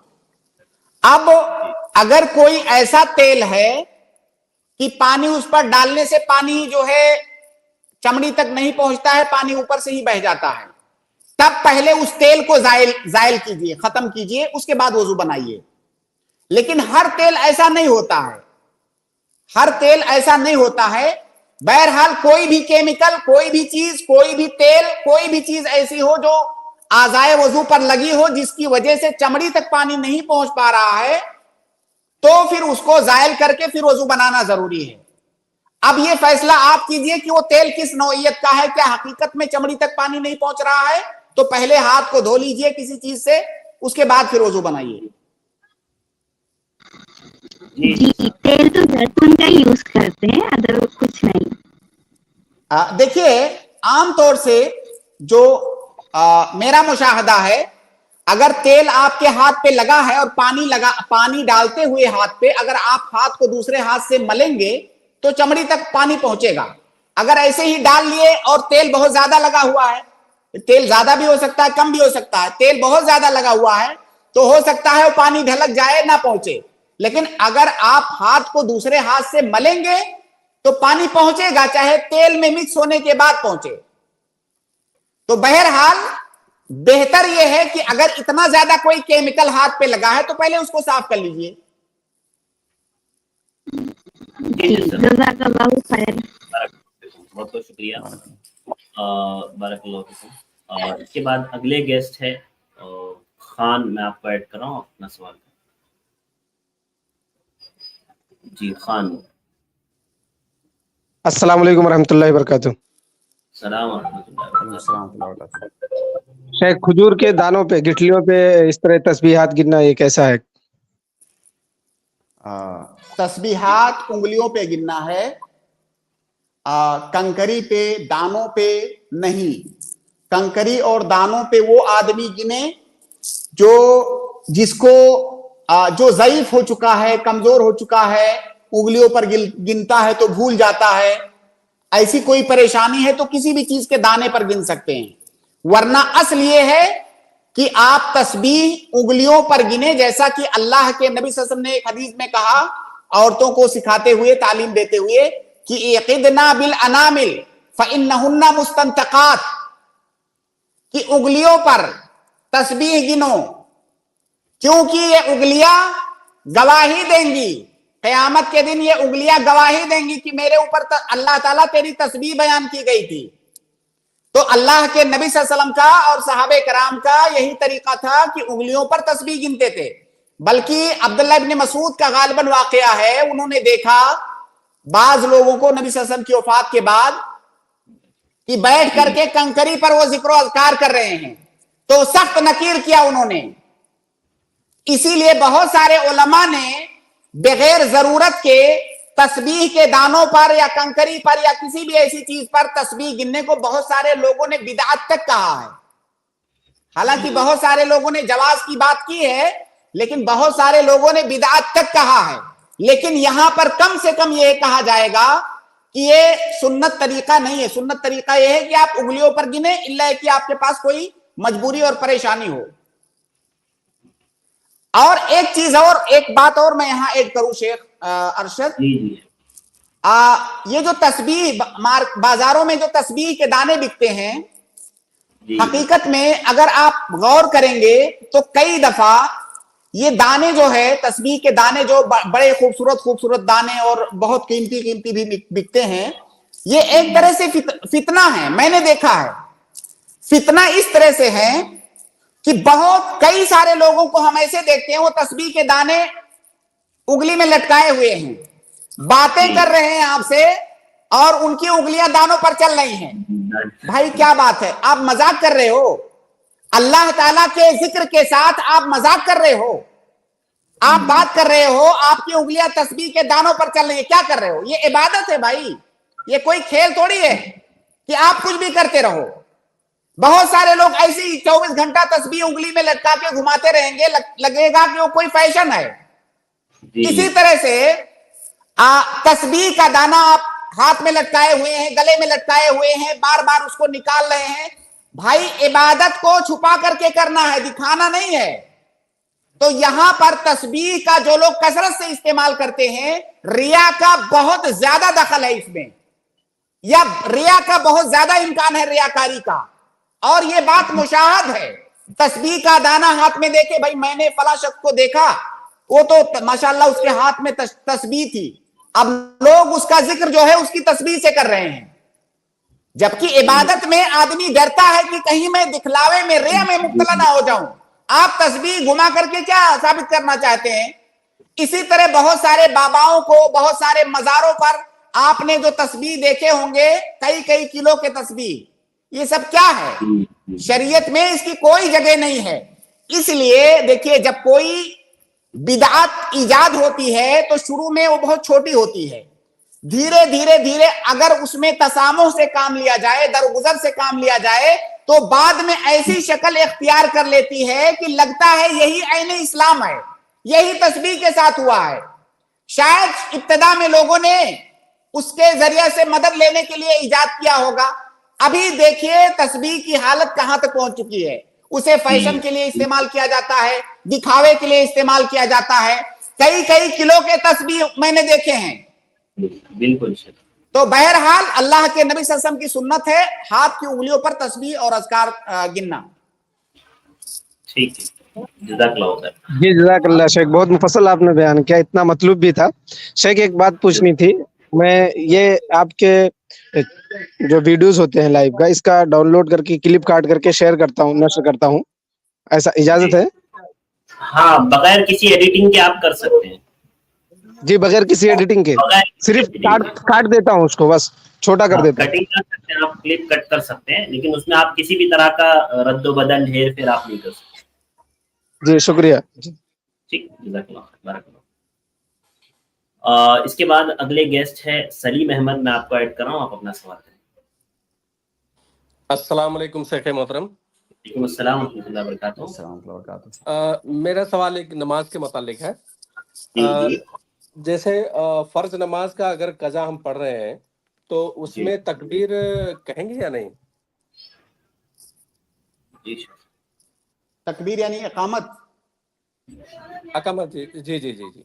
अब अगर कोई ऐसा तेल है कि पानी उस पर डालने से पानी जो है चमड़ी तक नहीं पहुंचता है, पानी ऊपर से ही बह जाता है, तब पहले उस तेल को जायल कीजिए, खत्म कीजिए, उसके बाद वजू बनाइए। लेकिन हर तेल ऐसा नहीं होता है, हर तेल ऐसा नहीं होता है। बहरहाल कोई भी केमिकल, कोई भी चीज, कोई भी तेल, कोई भी चीज ऐसी हो जो आज़ाए वजू पर लगी हो जिसकी वजह से चमड़ी तक पानी नहीं पहुंच पा रहा है, तो फिर उसको जायल करके फिर वजू बनाना जरूरी है। अब ये फैसला आप कीजिए कि वो तेल किस नौइयत का है। क्या हकीकत में चमड़ी तक पानी नहीं पहुंच रहा है तो पहले हाथ को धो लीजिए किसी चीज से, उसके बाद फिर वजू बनाइए। जी, तेल तो जैतून का यूज करते हैं, अदर कुछ नहीं। देखिए, आमतौर से जो मेरा मुशाहदा है, अगर तेल आपके हाथ पे लगा है और पानी डालते हुए हाथ पे अगर आप हाथ को दूसरे हाथ से मलेंगे तो चमड़ी तक पानी पहुंचेगा। अगर ऐसे ही डाल लिए और तेल बहुत ज्यादा लगा हुआ है, तेल ज्यादा भी हो सकता है, कम भी हो सकता है, तेल बहुत ज्यादा लगा हुआ है तो हो सकता है वो पानी ढलक जाए, ना पहुंचे। लेकिन अगर आप हाथ को दूसरे हाथ से मलेंगे तो पानी पहुंचेगा, चाहे तेल में मिक्स होने के बाद पहुंचे। तो बहरहाल बेहतर यह है कि अगर इतना ज्यादा कोई केमिकल हाथ पे लगा है तो पहले उसको साफ कर लीजिए। बहुत बहुत शुक्रिया, बारकल्लाहु फीकुम। इसके बाद अगले गेस्ट है खान, मैं आपको ऐड कर रहा हूँ अपना सवाल। जी खान। अस्सलाम वालेकुम रहमतुल्लाहि व बरकातुहू। सलाम रहमतुल्लाहि व बरकातुहू। शेख, खजूर के दानों पे, गिठलियों पे इस तरह तस्बीहात गिनना ये कैसा है? तस्बीहात उंगलियों पे गिनना है, कंकरी पे, दानों पे नहीं। कंकरी और दानों पे वो आदमी गिने जो ज़ईफ हो चुका है, कमजोर हो चुका है, उंगलियों पर गिनता है तो भूल जाता है, ऐसी कोई परेशानी है तो किसी भी चीज के दाने पर गिन सकते हैं। वरना असल ये है कि आप तस्बीह उंगलियों पर गिने, जैसा कि अल्लाह के नबी सल्लल्लाहु अलैहि वसल्लम ने एक हदीस में कहा, औरतों को सिखाते हुए, तालीम देते हुए कि इक़िदना बिल अनामिल फ़इन्नहुन्ना मुस्तंतक़ात, कि उंगलियों पर तस्बीह गिनो क्योंकि ये उंगलियां गवाही देंगी, क़यामत के दिन ये उंगलियां गवाही देंगी कि मेरे ऊपर अल्लाह ताला तेरी तस्बीह बयान की गई थी। तो अल्लाह के नबी सल्लल्लाहु अलैहि वसल्लम का और सहाबे कराम का यही तरीका था कि उंगलियों पर तस्बीह गिनते थे। बल्कि अब्दुल्लाह इब्न मसूद का गालिबन वाकया है, उन्होंने देखा बाज लोगों को नबी सल्लल्लाहु अलैहि वसल्लम की वफात के बाद कि बैठ करके कंकरी पर वो जिक्र अज़कार कर रहे हैं, तो सख्त नकीर किया उन्होंने। इसीलिए बहुत सारे उलमा ने बगैर जरूरत के तस्बीह के दानों पर या कंकरी पर या किसी भी ऐसी चीज पर तस्बीह गिनने को बहुत सारे लोगों ने बिदअत तक कहा है। हालांकि बहुत सारे लोगों ने जवाज की बात की है, लेकिन बहुत सारे लोगों ने बिदअत तक कहा है। लेकिन यहां पर कम से कम यह कहा जाएगा कि ये सुन्नत तरीका नहीं है। सुन्नत तरीका यह है कि आप उंगलियों पर गिने, इल्ला कि आपके पास कोई मजबूरी और परेशानी हो। और एक चीज और, एक बात और मैं यहां ऐड करूं शेख अरशद, ये जो तस्बीह बाजारों में जो तस्बीह के दाने बिकते हैं, हकीकत में अगर आप गौर करेंगे तो कई दफा ये दाने जो है, तस्बीह के दाने जो बड़े खूबसूरत खूबसूरत दाने और बहुत कीमती कीमती भी बिकते हैं, ये एक तरह से फितना है। मैंने देखा है फितना इस तरह से है कि कई सारे लोगों को हम ऐसे देखते हैं वो तस्बीह के दाने उंगली में लटकाए हुए हैं, बातें कर रहे हैं आपसे और उनकी उंगलियां दानों पर चल रही हैं। भाई क्या बात है, आप मजाक कर रहे हो? अल्लाह ताला के जिक्र के साथ आप मजाक कर रहे हो, आप बात कर रहे हो, आपकी उंगलियां तस्बीह के दानों पर चल रही है, क्या कर रहे हो? ये इबादत है भाई, ये कोई खेल थोड़ी है कि आप कुछ भी करते रहो। बहुत सारे लोग ऐसे ही 24 घंटा तस्बीह उंगली में लटका के घुमाते रहेंगे, लगेगा कि वो कोई फैशन है। इसी तरह से तस्बीह का दाना आप हाथ में लटकाए हुए हैं, गले में लटकाए हुए हैं, बार बार उसको निकाल रहे हैं। भाई इबादत को छुपा करके करना है, दिखाना नहीं है। तो यहां पर तस्बीह का जो लोग कसरत से इस्तेमाल करते हैं, रिया का बहुत ज्यादा दखल है इसमें, या रिया का बहुत ज्यादा इम्कान है रियाकारी का, और ये बात मुशाहद है। तस्बीह का दाना हाथ में देके, भाई मैंने फला शख्स को देखा, वो तो माशाल्लाह उसके हाथ में तस्बीह थी, अब लोग उसका जिक्र जो है उसकी तस्बीह से कर रहे हैं। जबकि इबादत में आदमी डरता है कि कहीं मैं दिखलावे में, रिया में मुब्तला ना हो जाऊं। आप तस्बीह घुमा करके क्या साबित करना चाहते हैं? इसी तरह बहुत सारे बाबाओं को, बहुत सारे मजारों पर आपने जो तस्बीह देखे होंगे, कई कई किलो के तस्बीह, ये सब क्या है? शरीयत में इसकी कोई जगह नहीं है। इसलिए देखिए, जब कोई बिदअत ईजाद होती है तो शुरू में वो बहुत छोटी होती है, धीरे धीरे धीरे अगर उसमें तसामुह से काम लिया जाए, दरगुजर से काम लिया जाए, तो बाद में ऐसी शक्ल इख्तियार कर लेती है कि लगता है यही ऐन इस्लाम है। यही तस्बीह के साथ हुआ है। शायद इब्तिदा में लोगों ने उसके जरिए से मदद लेने के लिए इजाद किया होगा। अभी देखिए तस्बीह की हालत कहां तक पहुंच चुकी है। उसे फैशन के लिए इस्तेमाल किया जाता है, दिखावे के लिए इस्तेमाल किया जाता है। कई कई किलो के तस्बीह मैंने देखे हैं। बिल्कुल। तो बहरहाल अल्लाह के नबी सल्लल्लाहु अलैहि वसल्लम की सुन्नत है हाथ की उंगलियों पर तस्बीह और अज़कार गिनना। ठीक है, जज़ाकल्लाह खैर। जी जज़ाकल्लाह शेख, बहुत मुफस्सल आपने बयान किया, इतना मतलूब भी था। शेख एक बात पूछनी थी, मैं ये आपके जो वीडियोस होते हैं लाइव का, इसका डाउनलोड करके क्लिप काट करके शेयर करता हूँ, नशर करता हूँ, ऐसा इजाजत है? हाँ, बगैर किसी एडिटिंग के आप कर सकते हैं। जी बगैर किसी एडिटिंग के, सिर्फ काट देता हूँ उसको, बस छोटा कर देता हूँ। कटिंग कर सकते हैं आप, क्लिप कट कर सकते हैं, लेकिन उसमें आप किसी भी तरह का रद्द बदल, हेर फेर आप नहीं कर सकते। जी शुक्रिया। ठीक, जज़ाकल्लाह, बारकल्लाह। इसके बाद अगले गेस्ट है सलीम अहमद, मैं आपको ऐड कर रहा हूँ, आप अपना सवाल करें। अस्सलाम वालेकुम शेख मोहतरम। वालेकुम अस्सलाम व रहमतुल्लाहि व बरकातहू। मेरा सवाल एक नमाज के मुतालिक है। जैसे फर्ज नमाज का अगर कज़ा हम पढ़ रहे हैं तो उसमें तकबीर कहेंगे या नहीं? तकबीर यानी इकामत? अकामत, जी जी जी जी।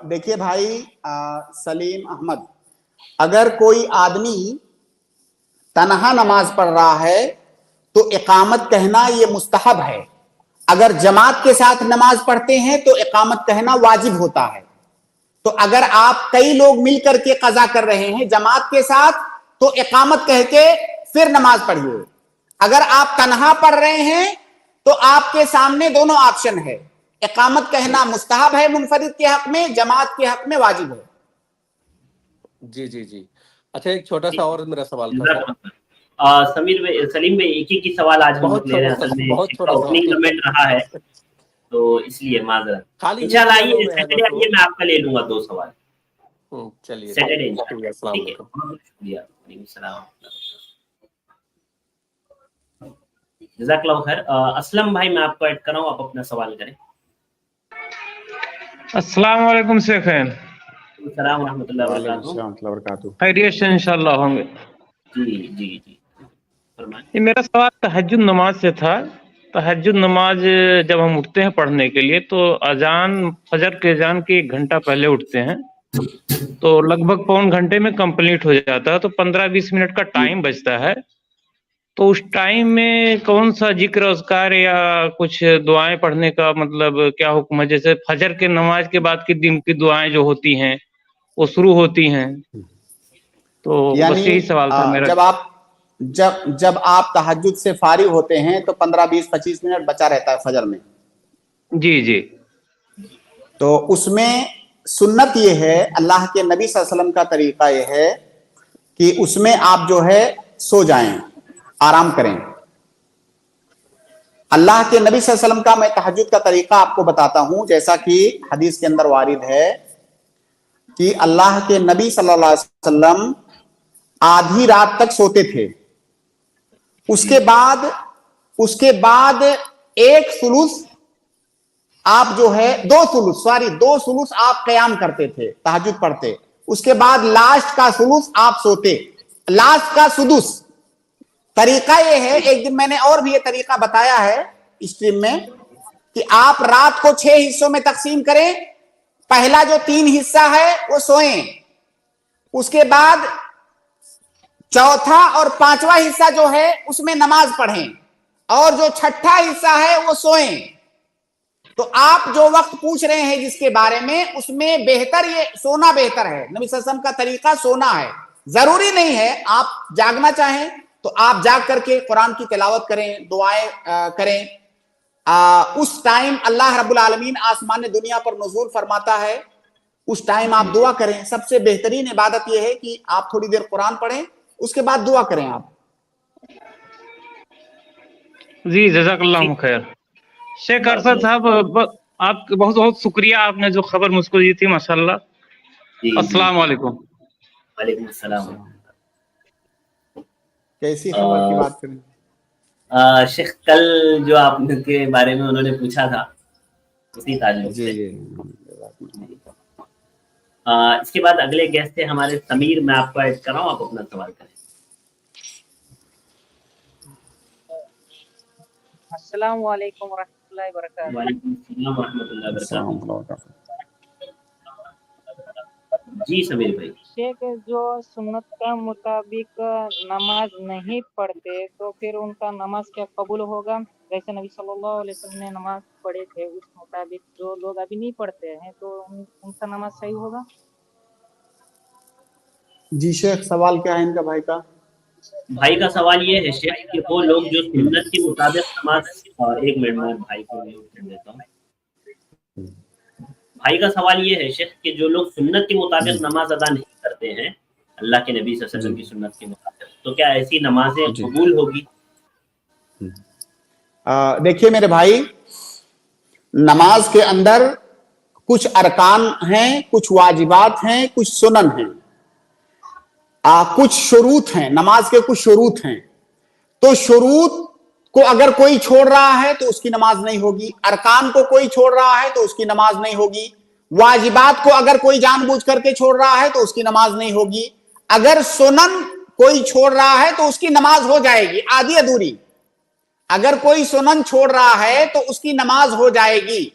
देखिए भाई सलीम अहमद, अगर कोई आदमी तन्हा नमाज पढ़ रहा है तो इकामत कहना ये मुस्तहब है। अगर जमात के साथ नमाज पढ़ते हैं तो इकामत कहना वाजिब होता है। तो अगर आप कई लोग मिलकर के कज़ा कर रहे हैं जमात के साथ, तो इकामत कह के फिर नमाज पढ़िए। अगर आप तन्हा पढ़ रहे हैं तो आपके सामने दोनों ऑप्शन है, इकामत कहना मुस्तहब है मुनफरिद के हक में, जमात के हक में वाजिब है। जी जी जी। अच्छा, एक छोटा सा और मेरा सवाल था। समीर भाई, सलीम भाई, एक ही की सवाल आज हम ले रहे हैं, असल में ओपनिंग कमेंट रहा है तो इसलिए माजरत। इंशाल्लाह ये सैटरडे आइए, मैं आपका ले लूंगा 2 सवाल। चलिए, सैटरडे शुक्रिया। शुक्रिया। जज़ाकल्लाह खैर। असलम भाई, मैं आपको ऐड कर रहा हूँ, आप अपना सवाल करें। अस्सलाम वालेकुम शेख। अस्सलाम व रहमतुल्लाहि व बरकातहू। खैरियत से इंशाल्लाह होंगे। जी जी जी, फरमाएं। ये मेरा सवाल तहज्जुद नमाज से था। तहज्जुद नमाज जब हम उठते हैं पढ़ने के लिए तो अजान, फजर के अजान के 1 घंटा पहले उठते हैं, तो लगभग पौन घंटे में कंप्लीट हो जाता है, तो 15-20 मिनट का टाइम बचता है। तो उस टाइम में कौन सा जिक्र, अज़कार या कुछ दुआएं पढ़ने का मतलब क्या हुक्म है? जैसे फजर के नमाज के बाद की दिन की दुआएं जो होती हैं वो शुरू होती हैं, तो बस यही सवाल था मेरा। जब आप तहज्जुद से फारिग होते हैं तो 15-20-25 मिनट बचा रहता है फजर में। जी जी। तो उसमें सुन्नत ये है, अल्लाह के नबी सल्लल्लाहु अलैहि वसल्लम का तरीका ये है कि उसमें आप जो है सो जाएं, आराम करें। अल्लाह के नबी सल्लल्लाहु अलैहि वसल्लम का मैं तहज्जुद का तरीका आपको बताता हूं, जैसा कि हदीस के अंदर वारिद है कि अल्लाह के नबी सल्लल्लाहु अलैहि वसल्लम आधी रात तक सोते थे, उसके बाद 1/3 आप जो है 2 सुलूस आप क़याम करते थे, तहज्जुद पढ़ते, उसके बाद लास्ट का सुलूस आप सोते, लास्ट का सुदुस। तरीका ये है, एक दिन मैंने और भी ये तरीका बताया है स्ट्रीम में, कि आप रात को 6 हिस्सों में तकसीम करें, पहला जो 3 हिस्सा है वो सोएं, उसके बाद चौथा और 5वां हिस्सा जो है उसमें नमाज पढ़ें, और जो 6ठा हिस्सा है वो सोएं। तो आप जो वक्त पूछ रहे हैं जिसके बारे में, उसमें बेहतर ये सोना बेहतर है। नबी सल्लल्लाहु अलैहि वसल्लम का तरीका सोना है। जरूरी नहीं है आप जागना चाहें तो आप जाग करके कुरान की तिलावत करें, दुआएं करें। उस टाइम अल्लाह रब्बुल आलमीन आसमान दुनिया पर नुज़ूल फरमाता है, उस टाइम आप दुआ करें। सबसे बेहतरीन इबादत यह है कि आप थोड़ी देर कुरान पढ़ें, उसके बाद दुआ करें आप। जी जज़ाकल्लाहु खैर। शेख अरशद साहब, आपका बहुत बहुत शुक्रिया, आपने जो खबर मुझको दी थी, माशाल्लाह। अस्सलाम वालेकुम। वालेकुम अस्सलाम। कैसी खबर की बात करें? शेख, कल जो आपने के बारे में उन्होंने पूछा था, उसी ताल्लुक से। इसके बाद अगले गेस्ट थे हमारे समीर। मैं आपको ऐड कर रहा हूँ, आप अपना सवाल करें। अस्सलाम वालेकुम रहमतुल्लाहि व बरकातहू। वालेकुम अस्सलाम रहमतुल्लाहि व बरकातहू। जी समीर भाई। शेख, जो सुन्नत का मुताबिक नमाज नहीं पढ़ते तो फिर उनका नमाज क्या कबूल होगा? जैसे नबी सल्लल्लाहु अलैहि वसल्लम ने नमाज पढ़े थे, उस मुताबिक जो लोग अभी नहीं पढ़ते हैं तो उनका नमाज सही होगा? जी शेख, सवाल क्या है इनका भाई का? भाई का सवाल ये है शेख कि वो लोग जो सुन्नत के मुताबिक नमाज, एक मिनट में भाई को म्यूट कर देता हूँ। भाई का सवाल ये है शेख कि जो लोग सुन्नत के मुताबिक नमाज अदा नहीं करते हैं, अल्लाह के नबी सल्लल्लाहु अलैहि वसल्लम की सुन्नत के मुताबिक, तो क्या ऐसी नमाजें कबूल होगी? देखिए मेरे भाई, नमाज के अंदर कुछ अरकान हैं, कुछ वाजिबात हैं, कुछ सुनन हैं, कुछ शुरूत हैं। नमाज के कुछ शुरूत हैं, तो शुरूत को अगर कोई छोड़ रहा है तो उसकी नमाज नहीं होगी। अरकान को कोई छोड़ रहा है तो उसकी नमाज नहीं होगी। वाजिबात को अगर कोई जानबूझ करके छोड़ रहा है तो उसकी नमाज नहीं होगी। अगर सुनन कोई छोड़ रहा है तो उसकी नमाज हो जाएगी, आधी अधूरी। अगर कोई सुनन छोड़ रहा है तो उसकी नमाज हो जाएगी।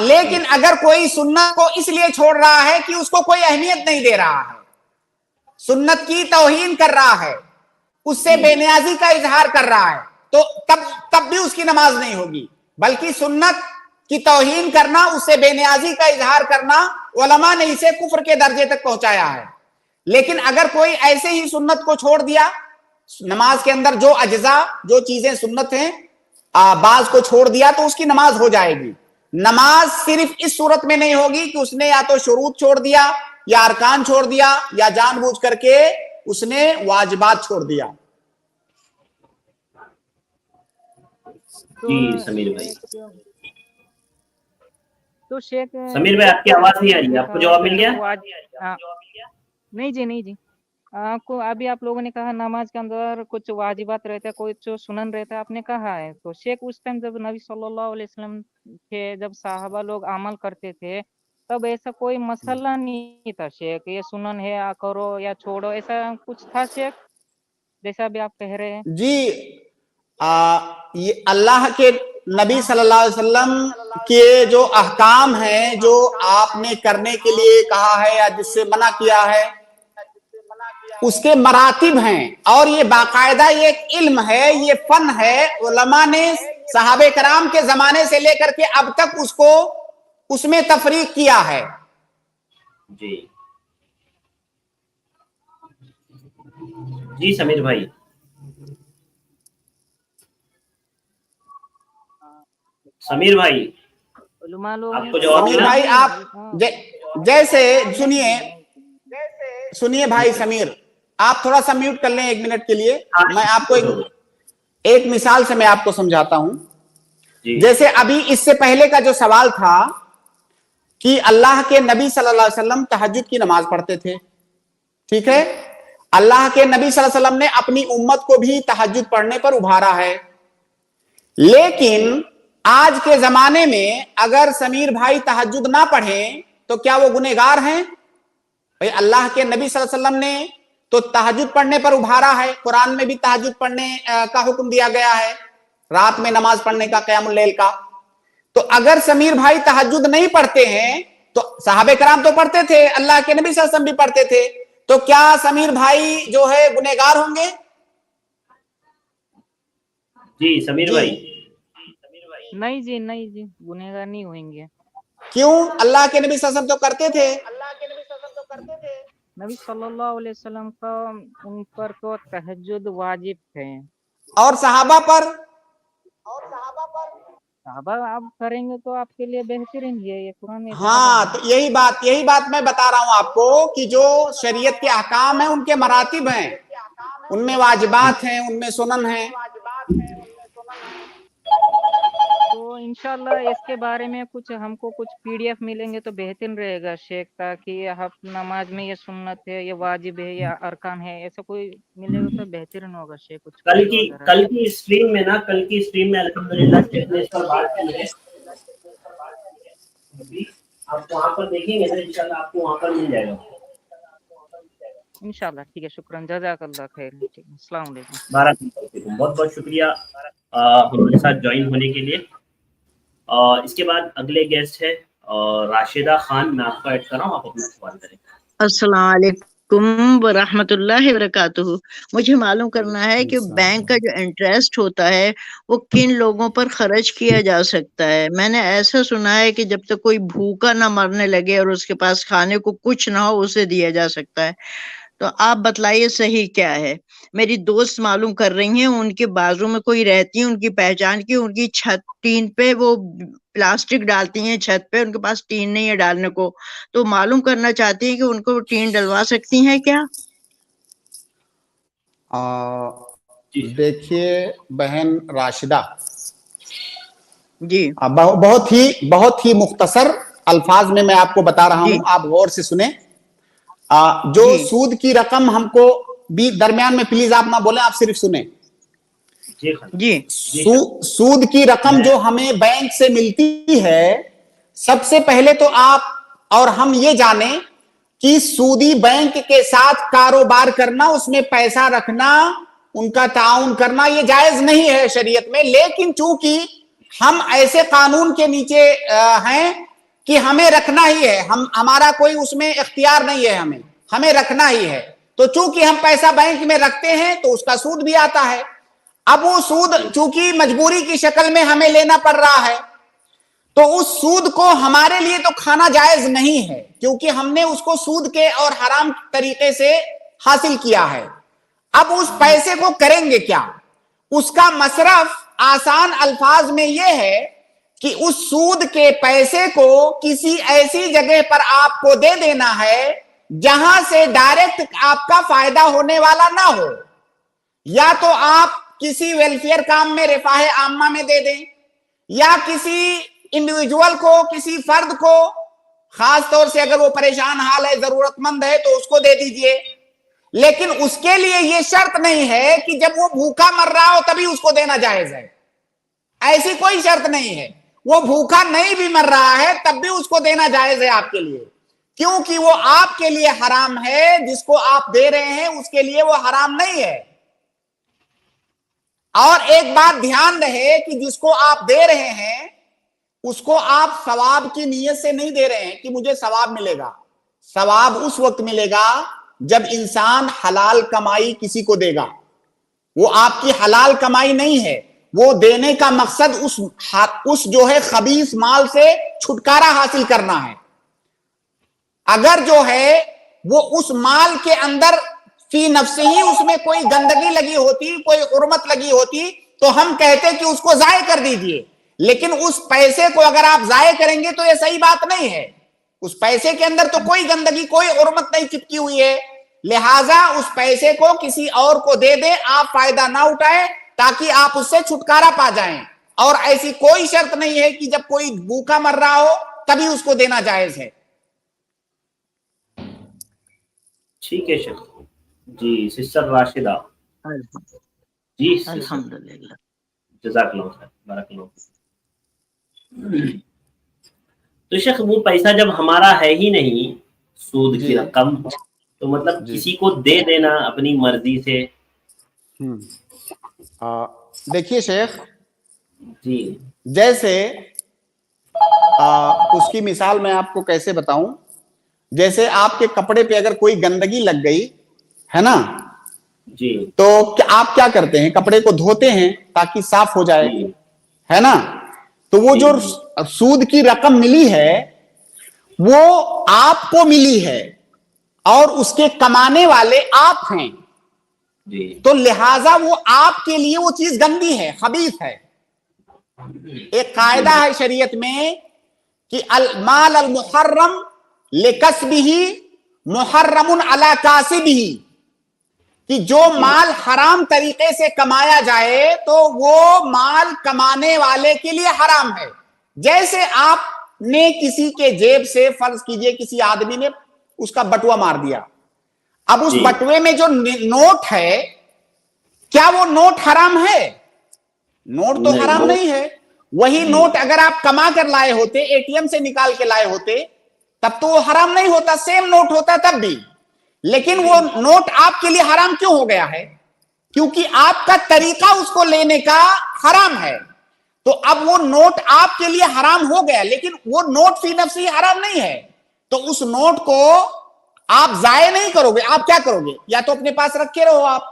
लेकिन अगर कोई सुन्नत को इसलिए छोड़ रहा है कि उसको कोई अहमियत नहीं दे रहा है, सुन्नत की तौहीन कर रहा है, उससे बेनियाजी का इजहार कर रहा है, तो तब भी उसकी नमाज नहीं होगी। बल्कि सुन्नत की तौहीन करना, उससे बेनियाजी का इजहार करना, उलमा ने इसे कुफ्र के दर्जे तक पहुंचाया है। लेकिन अगर कोई ऐसे ही सुन्नत को छोड़ दिया, नमाज के अंदर जो अज्जा, जो चीजें सुन्नत हैं, बाज को छोड़ दिया, तो उसकी नमाज हो जाएगी। नमाज सिर्फ इस सूरत में नहीं होगी कि उसने या तो शुरूत छोड़ दिया, या अरकान छोड़ दिया, या जानबूझ करके उसने वाजिबात छोड़ दिया। जी समीर भाई। तो शेख समीर भाई, आपकी आवाज नहीं आ रही है, आपको जवाब मिल गया? नहीं जी। को अभी आप लोगों ने कहा नमाज के अंदर कुछ वाजिबात रहता है, कुछ सुनन रहता है, आपने कहा है। तो शेख, उस टाइम जब नबी सल्लल्लाहु अलैहि वसल्लम थे, जब साहबा लोग अमल करते थे, तब ऐसा कोई मसला नहीं था शेख, ये सुनन है या करो या छोड़ो, ऐसा कुछ था शेख, जैसा अभी आप कह रहे हैं? जी, ये अल्लाह के नबी सल्लल्लाहु अलैहि वसल्लम के जो अहकाम हैं, जो आपने करने के लिए कहा है या जिससे मना किया है, उसके मरातिब हैं। और ये बाकायदा ये एक इल्म है, ये फन है। उलमा ने सहाबे कराम के जमाने से लेकर के अब तक उसको उसमें तफरीक किया है। जी समीर भाई। समीर भाई, आपको जवाब समीर भाई, आप जैसे सुनिए भाई समीर, आप थोड़ा सा म्यूट कर लें 1 मिनट के लिए। मैं आपको एक मिसाल से मैं आपको समझाता हूं। जैसे अभी इससे पहले का जो सवाल था कि अल्लाह के नबी सल्लल्लाहु अलैहि वसल्लम तहज्जुद की नमाज पढ़ते थे, ठीक है। अल्लाह के नबी सल्लल्लाहु अलैहि वसल्लम ने अपनी उम्मत को भी तहज्जुद पढ़ने पर उभारा है। लेकिन आज के जमाने में अगर समीर भाई तहज्जुद ना पढ़ें तो क्या वो गुनहगार हैं? भाई अल्लाह के नबी सल्लल्लाहु अलैहि वसल्लम ने तो तहज्जुद पढ़ने पर उभारा है, कुरान में भी तहज्जुद पढ़ने का हुक्म दिया गया है, रात में नमाज पढ़ने का, क़यामुल लैल का। तो अगर समीर भाई तहज्जुद नहीं पढ़ते हैं तो सहाबे कराम तो पढ़ते थे, अल्लाह के नबी सल्लल्लाहु अलैहि वसल्लम भी पढ़ते थे, तो क्या समीर भाई जो है गुनहगार होंगे? जी समीर भाई, नहीं जी, नहीं जी, गुनहगार नहीं होंगे। क्यों? अल्लाह के नबी सल्लल्लाहु अलैहि वसल्लम तो करते थे। नबी सल्लल्लाहु अलैहि वसल्लम का उन पर तो तहज्जुद वाजिब थे। और सहाबा पर? साहबा आप करेंगे तो आपके लिए बेहतरीन है, ये कुरान में। हाँ, तो यही बात मैं बता रहा हूं आपको कि जो शरीयत के अहकाम हैं उनके मरातिब हैं, उनमें वाजिबात हैं, उनमें सुनन हैं। तो इंशाल्लाह इसके बारे में कुछ हमको कुछ PDF मिलेंगे तो बेहतरीन रहेगा शेख, ताकि आप नमाज में ये सुन्नत है, ये वाजिब है, या अरकान है, ऐसा कोई मिलेगा तो बेहतरीन होगा शेख। कुछ कल की स्ट्रीम में अल्हम्दुलिल्लाह शेख ने इस पर बात की है, आप वहाँ पर देखेंगे तो इंशाल्लाह आपको वहाँ पर मिल जाएगा इंशाल्लाह। ठीक है, शुक्रान, जज़ाकल्लाह खैर। ठीक है, अस्सलाम वालेकुम। बारकाल्लाह, बहुत बहुत शुक्रिया हमारे साथ ज्वाइन होने के लिए। इसके बाद अगले गेस्ट है राशिदा खान, मैं आपको ऐड कर रहा हूँ, आप अपना सवाल करें। अस्सलाम वालेकुम व रहमतुल्लाहि व बरकातुहू। मुझे मालूम करना है कि बैंक का जो इंटरेस्ट होता है वो किन लोगों पर खर्च किया जा सकता है। मैंने ऐसा सुना है कि जब तक कोई भूखा ना मरने लगे और उसके पास खाने को कुछ ना हो उसे दिया जा सकता है, तो आप बतलाइए सही क्या है। मेरी दोस्त मालूम कर रही हैं, उनके बाजू में कोई रहती है, उनकी पहचान की, उनकी छत टीन पे वो प्लास्टिक डालती हैं छत पे, उनके पास टीन नहीं है डालने को, तो मालूम करना चाहती हैं कि उनको टीन डलवा सकती हैं क्या? देखिए बहन राशिदा जी, बहुत ही मुख्तसर अल्फाज में मैं आपको बता रहा हूं, आप गौर से सुने। जो सूद की रकम हमको भी दरमियान में प्लीज आप ना बोले, आप सिर्फ सुने जी। सूद की रकम जो हमें बैंक से मिलती है, सबसे पहले तो आप और हम ये जाने कि सूदी बैंक के साथ कारोबार करना, उसमें पैसा रखना, उनका ताउन करना, ये जायज नहीं है शरीयत में। लेकिन चूंकि हम ऐसे कानून के नीचे हैं कि हमें रखना ही है, हमारा कोई उसमें इख्तियार नहीं है, हमें रखना ही है, तो चूंकि हम पैसा बैंक में रखते हैं तो उसका सूद भी आता है। अब वो सूद चूंकि मजबूरी की शक्ल में हमें लेना पड़ रहा है, तो उस सूद को हमारे लिए तो खाना जायज नहीं है, क्योंकि हमने उसको सूद के और हराम तरीके से हासिल किया है। अब उस पैसे को करेंगे क्या? उसका मसरफ आसान अल्फाज में यह है कि उस सूद के पैसे को किसी ऐसी जगह पर आपको दे देना है जहां से डायरेक्ट आपका फायदा होने वाला ना हो। या तो आप किसी वेलफेयर काम में, रिफाह आम्मा में दे दें, या किसी इंडिविजुअल को, किसी फर्द को, खास तौर से अगर वो परेशान हाल है, जरूरतमंद है, तो उसको दे दीजिए। लेकिन उसके लिए ये शर्त नहीं है कि जब वो भूखा मर रहा हो तभी उसको देना जायज है, ऐसी कोई शर्त नहीं है। वो भूखा नहीं भी मर रहा है तब भी उसको देना जायज है आपके लिए, क्योंकि वो आपके लिए हराम है, जिसको आप दे रहे हैं उसके लिए वो हराम नहीं है। और एक बात ध्यान रहे कि जिसको आप दे रहे हैं उसको आप सवाब की नीयत से नहीं दे रहे हैं कि मुझे सवाब मिलेगा। सवाब उस वक्त मिलेगा जब इंसान हलाल कमाई किसी को देगा। वो आपकी हलाल कमाई नहीं है, वो देने का मकसद उस जो है खबीस माल से छुटकारा हासिल करना है। अगर जो है वो उस माल के अंदर फी नफ्से ही उसमें कोई गंदगी लगी होती, कोई उर्मत लगी होती, तो हम कहते कि उसको जाये कर दीजिए। लेकिन उस पैसे को अगर आप जाये करेंगे तो ये सही बात नहीं है। उस पैसे के अंदर तो कोई गंदगी, कोई उर्मत नहीं चिपकी हुई है, लिहाजा उस पैसे को किसी और को दे दे, आप फायदा ना उठाएं ताकि आप उससे छुटकारा पा जाएं। और ऐसी कोई शर्त नहीं है कि जब कोई भूखा मर रहा हो तभी उसको देना जायज है। ठीक है शेख जी। सिस्टर राशिदा जी, अल्हम्दुलिल्लाह, जज़ाकल्लाह खैर, बारकाल्लाह। تو شیخ وہ پیسہ جب ہمارا ہے ہی نہیں سود کی رقم، تو مطلب کسی کو دے دینا اپنی مرضی سے. دیکھیے شیخ جی جیسے اس کی مثال میں آپ کو کیسے بتاؤں، جیسے آپ کے کپڑے پہ اگر کوئی گندگی لگ گئی ہے نا جی تو آپ کیا کرتے ہیں، کپڑے کو دھوتے ہیں تاکہ صاف ہو جائے، جی ہے نا. تو وہ جو سود کی رقم ملی ہے وہ آپ کو ملی ہے اور اس کے کمانے والے آپ ہیں، جی تو لہذا وہ آپ کے لیے وہ چیز گندی ہے، خبیث ہے. ایک قاعدہ ہے شریعت میں کہ المال المحرم لکسبہ محرم علی کاسبہ، کہ جو مال حرام طریقے سے کمایا جائے تو وہ مال کمانے والے کے لیے حرام ہے. جیسے آپ نے کسی کے جیب سے فرض کیجئے کسی آدمی نے اس کا بٹوا مار دیا، اب اس بٹوے میں جو نوٹ ہے کیا وہ نوٹ حرام ہے؟ نوٹ تو حرام نہیں ہے. وہی نوٹ اگر آپ کما کر لائے ہوتے، اے ٹی ایم سے نکال کے لائے ہوتے، تب تو وہ حرام نہیں ہوتا، سیم نوٹ ہوتا تب بھی. لیکن وہ نوٹ آپ کے لیے حرام کیوں ہو گیا ہے؟ کیونکہ آپ کا طریقہ اس کو لینے کا حرام ہے. تو اب وہ نوٹ آپ کے لیے حرام ہو گیا، لیکن وہ نوٹ فی نفسی حرام نہیں ہے. تو اس نوٹ کو آپ ضائع نہیں کرو گے، آپ کیا کرو گے؟ یا تو اپنے پاس رکھے رہو آپ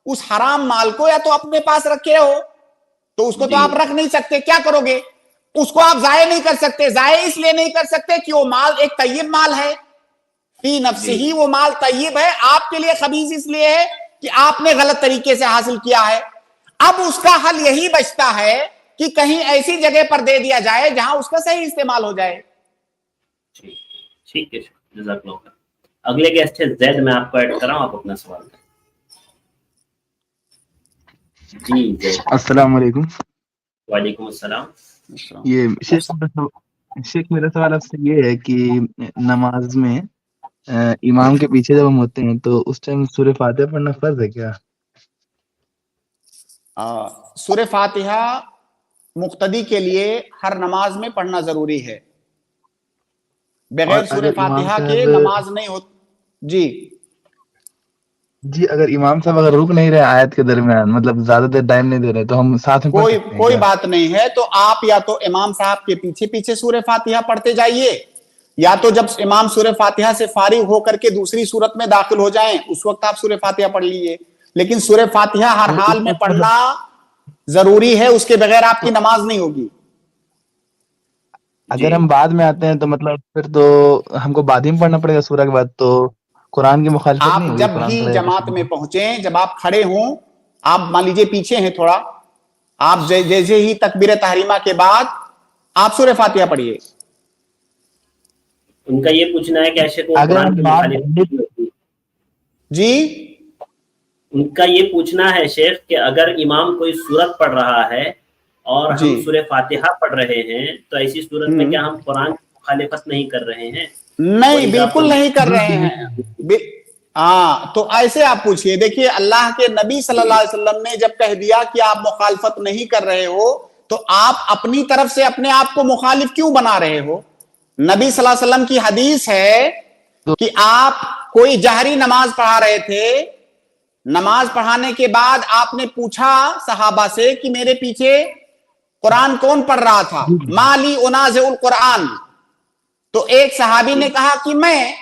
اس حرام مال کو، یا تو اپنے پاس رکھے رہو. تو اس کو تو آپ رکھ نہیں سکتے، کیا کرو گے؟ اس کو آپ ضائع نہیں کر سکتے. ضائع اس لیے نہیں کر سکتے کہ وہ مال ایک طیب مال ہے، فی نفسہ ہی وہ مال طیب ہے، آپ کے لیے خبیث اس لیے ہے کہ آپ نے غلط طریقے سے حاصل کیا ہے. اب اس کا حل یہی بچتا ہے کہ کہیں ایسی جگہ پر دے دیا جائے جہاں اس کا صحیح استعمال ہو جائے. ٹھیک ہے، جزاک اللہ خیر. اگلے گیسٹ ہے زید، میں آپ کو ایڈ کر رہا ہوں، آپ اپنا سوال کریں. جی زید. السلام علیکم. وعلیکم السلام. یہ شیخ میرا سوال آپ سے یہ ہے کہ نماز میں امام کے پیچھے جب ہم ہوتے ہیں تو اس ٹائم سورہ فاتحہ پڑھنا فرض ہے کیا؟ سورہ فاتحہ مقتدی کے لیے ہر نماز میں پڑھنا ضروری ہے. بغیر سورہ فاتحہ کے نماز نہیں ہوتی. جی اگر امام صاحب اگر رک نہیں رہے آیت کے درمیان، مطلب زیادہ دیر ٹائم نہیں دے رہے، تو ہم ساتھ میں پڑھ سکتے ہیں کوئی کیا؟ بات نہیں ہے. تو آپ یا تو امام صاحب کے پیچھے پیچھے سورہ فاتحہ پڑھتے جائیے، یا تو جب امام سورہ فاتحہ سے فارغ ہو کر کے دوسری سورت میں داخل ہو جائیں اس وقت آپ سورہ فاتحہ پڑھ لیجیے. لیکن سورہ فاتحہ ہر حال میں پڑھنا ضروری ہے، اس کے بغیر آپ کی نماز نہیں ہوگی. اگر ہم بعد میں آتے ہیں تو مطلب پھر تو ہم کو بعد ہی میں پڑھنا پڑے گا سورہ کے بعد، تو قرآن کی مخالفت نہیں آپ ہوگی؟ جب قرآن بھی پڑھے جماعت میں پہنچیں، جب آپ کھڑے ہوں، آپ مان لیجیے پیچھے ہیں تھوڑا، آپ جیسے ہی تکبیر تحریمہ کے بعد آپ سورہ فاتحہ پڑھیے. ان کا یہ پوچھنا ہے کہ ایسے کو اگر قرآن کی مخالفت جی ان کا یہ پوچھنا ہے شیخ کہ اگر امام کوئی سورت پڑھ رہا ہے اور ہم سورہ فاتحہ پڑھ رہے ہیں تو ایسی صورت میں کیا ہم قرآن کی مخالفت نہیں کر رہے ہیں؟ نہیں، بالکل نہیں کر رہے ہیں. ہاں تو ایسے آپ پوچھئے. دیکھیے اللہ کے نبی صلی اللہ علیہ وسلم نے جب کہہ دیا کہ آپ مخالفت نہیں کر رہے ہو تو آپ اپنی طرف سے اپنے آپ کو مخالف کیوں بنا رہے ہو؟ نبی صلی اللہ علیہ وسلم کی حدیث ہے کہ آپ کوئی جہری نماز پڑھا رہے تھے، نماز پڑھانے کے بعد آپ نے پوچھا صحابہ سے کہ میرے پیچھے قرآن کون پڑھ رہا تھا؟ مالی انازع القرآن. تو ایک صحابی نے کہا کہ میں.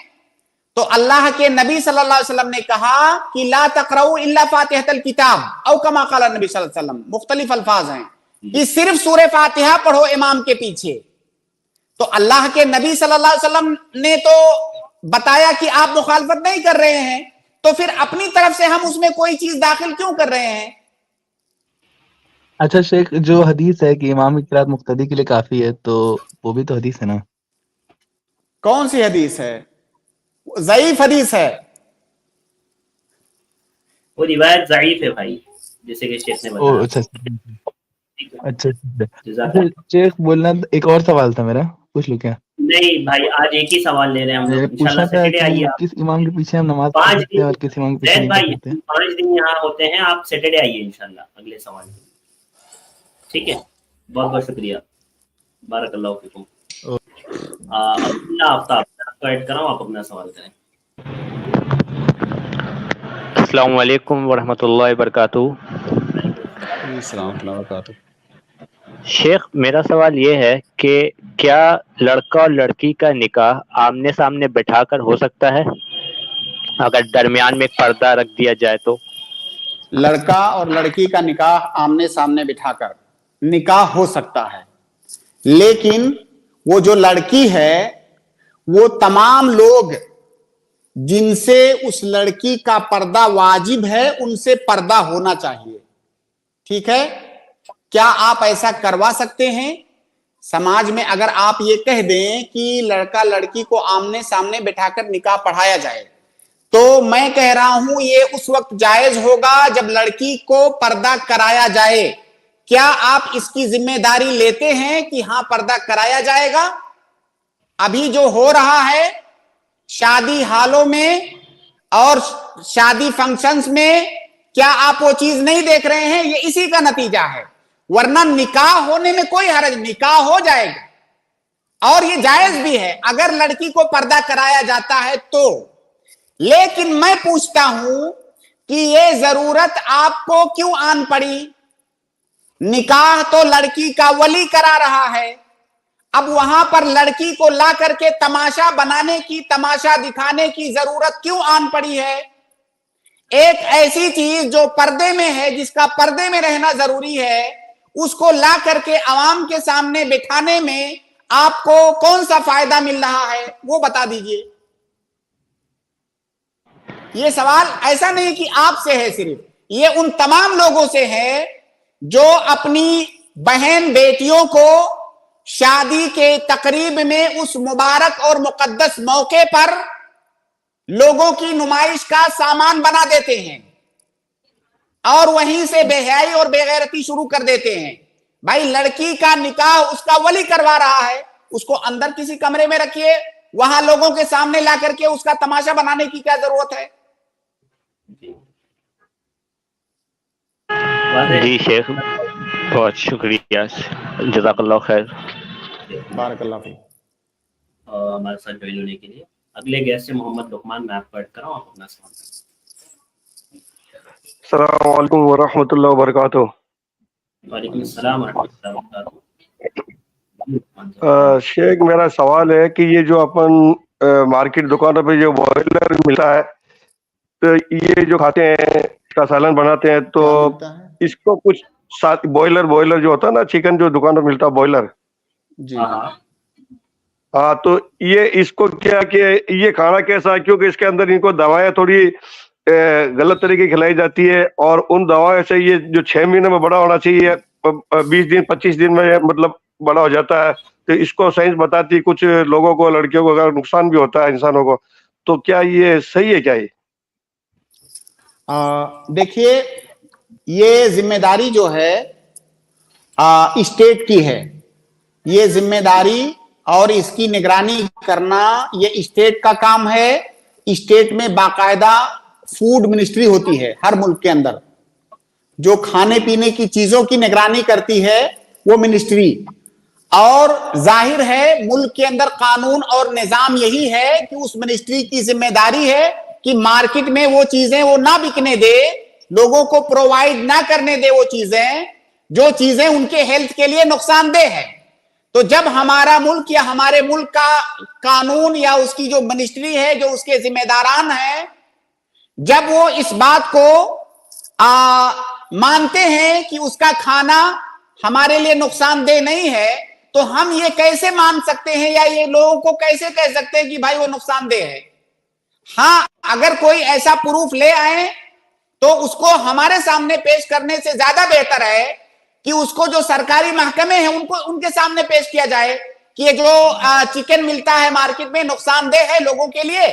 تو اللہ کے نبی صلی اللہ علیہ وسلم نے کہا کہ لا تقرؤوا الا فاتحۃ الکتاب او کما قال نبی صلی اللہ علیہ وسلم. مختلف الفاظ ہیں کہ صرف سورہ فاتحہ پڑھو امام کے پیچھے. تو اللہ کے نبی صلی اللہ علیہ وسلم نے تو بتایا کہ آپ مخالفت نہیں کر رہے ہیں، تو پھر اپنی طرف سے ہم اس میں کوئی چیز داخل کیوں کر رہے ہیں؟ اچھا شیخ، جو حدیث ہے کہ امام کی قرات مقتدی کے لیے کافی ہے، تو وہ بھی تو حدیث ہے نا؟ کون سی حدیث ہے؟ ضعیف حدیث ہے. وہ روایت ضعیف ہے بھائی، جیسے کہ شیخ نے بتایا. اچھا شیخ بولنا ایک اور سوال تھا میرا، پوچھ لوں کیا؟ نہیں بھائی، آج ایک ہی سوال لے رہے ہیں ہم لوگ. انشاءاللہ پوچھنا تھا سیٹرڈے کہ آئیے آپ. کس امام کے پیچھے ہم نماز پڑھ 5 سکتے ہیں دن اور کس امام کے پیچھے زید نہیں پڑھ بھائی سکتے؟ 5 دن یہاں ہوتے ہیں، آپ سیٹرڈے آئیے انشاءاللہ اگلے سوال کے لیے. ٹھیک ہے، بہت بہت شکریہ. बारकल्लाहु फीकुम। आफ्ताब, आपको ऐड कर रहा हूँ, आप अपना सवाल करें। अस्सलाम वालेकुम वरहमतुल्लाहि वबरकातुहू। शेख, मेरा सवाल ये है कि क्या लड़का और लड़की का निकाह आमने सामने बैठाकर हो सकता है अगर दरमियान में एक पर्दा रख दिया जाए तो? लड़का और लड़की का निकाह आमने सामने बिठाकर निकाह हो सकता है, लेकिन वो जो लड़की है वो तमाम लोग जिनसे उस लड़की का पर्दा वाजिब है उनसे पर्दा होना चाहिए। ठीक है, क्या आप ऐसा करवा सकते हैं? समाज में अगर आप ये कह दें कि लड़का लड़की को आमने सामने बिठाकर निकाह पढ़ाया जाए, तो मैं कह रहा हूं ये उस वक्त जायज होगा जब लड़की को पर्दा कराया जाए। क्या आप इसकी जिम्मेदारी लेते हैं कि हां पर्दा कराया जाएगा? अभी जो हो रहा है शादी हालों में और शादी फंक्शंस में, क्या आप वो चीज नहीं देख रहे हैं? ये इसी का नतीजा है। वरना निकाह होने में कोई हर्ज, निकाह हो जाएगा और ये जायज भी है अगर लड़की को पर्दा कराया जाता है तो। लेकिन मैं पूछता हूं कि ये जरूरत आपको क्यों आन पड़ी? निकाह तो लड़की का वली करा रहा है, अब वहां पर लड़की को ला करके तमाशा बनाने की, तमाशा दिखाने की जरूरत क्यों आन पड़ी है? एक ऐसी चीज जो पर्दे में है, जिसका पर्दे में रहना जरूरी है, उसको ला करके आवाम के सामने बिठाने में आपको कौन सा फायदा मिल रहा है, वो बता दीजिए। ये सवाल ऐसा नहीं कि आपसे है सिर्फ, ये उन तमाम लोगों से है जो अपनी बहन बेटियों को शादी के तकरीब में उस मुबारक और मुकद्दस मौके पर लोगों की नुमाइश का सामान बना देते हैं और वहीं से बेहयाई और बेगैरती शुरू कर देते हैं। भाई लड़की का निकाह उसका वली करवा रहा है, उसको अंदर किसी कमरे में रखिए, वहां लोगों के सामने ला करके उसका तमाशा बनाने की क्या जरूरत है? जी शेख, बहुत शुक्रिया, जज़ाकल्लाह खैर। बारकल्लाह फीक। हमारे साथ ज्वाइन होने के लिए अगले गेस्ट है मोहम्मद लुकमान, मैं आपको ऐड कर रहा हूं, आप अपना सवाल करें। अस्सलाम वालेकुम वरहमतुल्लाहि वबरकातुहू। वालेकुम अस्सलाम वरहमतुल्लाहि वबरकातुहू। शेख, मेरा सवाल है कि ये जो अपन मार्केट दुकानों पे जो बॉयलर मिलता है, तो ये जो खाते हैं, का सालन बनाते हैं, तो इसको कुछ साथ बॉयलर जो होता है ना, चिकन जो दुकान पे मिलता है बॉयलर, जी हाँ, तो ये इसको क्या कि ये खाना कैसा है? क्योंकि इसके अंदर इनको दवाएं थोड़ी गलत तरीके की खिलाई जाती है और उन दवाओं से ये जो 6 महीने में बड़ा होना चाहिए 20 दिन 25 दिन में मतलब बड़ा हो जाता है। तो इसको साइंस बताती है, कुछ लोगों को, लड़कियों को अगर नुकसान भी होता है इंसानों को, तो क्या ये सही है? क्या ये देखिए, ये जिम्मेदारी जो है स्टेट की है। ये जिम्मेदारी और इसकी निगरानी करना ये स्टेट का काम है। स्टेट में बाकायदा फूड मिनिस्ट्री होती है हर मुल्क के अंदर, जो खाने पीने की चीजों की निगरानी करती है वो मिनिस्ट्री। और जाहिर है मुल्क के अंदर कानून और निजाम यही है कि उस मिनिस्ट्री की जिम्मेदारी है कि मार्केट में वो चीजें वो ना बिकने दे, लोगों को प्रोवाइड ना करने दे वो चीजें जो चीजें उनके हेल्थ के लिए नुकसानदेह है। तो जब हमारा मुल्क या हमारे मुल्क का कानून या उसकी जो मिनिस्ट्री है, जो उसके जिम्मेदारान हैं, जब वो इस बात को मानते हैं कि उसका खाना हमारे लिए नुकसानदेह नहीं है, तो हम ये कैसे मान सकते हैं या ये लोगों को कैसे कह सकते हैं कि भाई वो नुकसानदेह है? हाँ, अगर कोई ऐसा प्रूफ ले आए तो उसको हमारे सामने पेश करने से ज्यादा बेहतर है कि उसको जो सरकारी महकमे हैं उनको उनके सामने पेश किया जाए कि ये जो चिकन मिलता है मार्केट में नुकसानदेह है लोगों के लिए,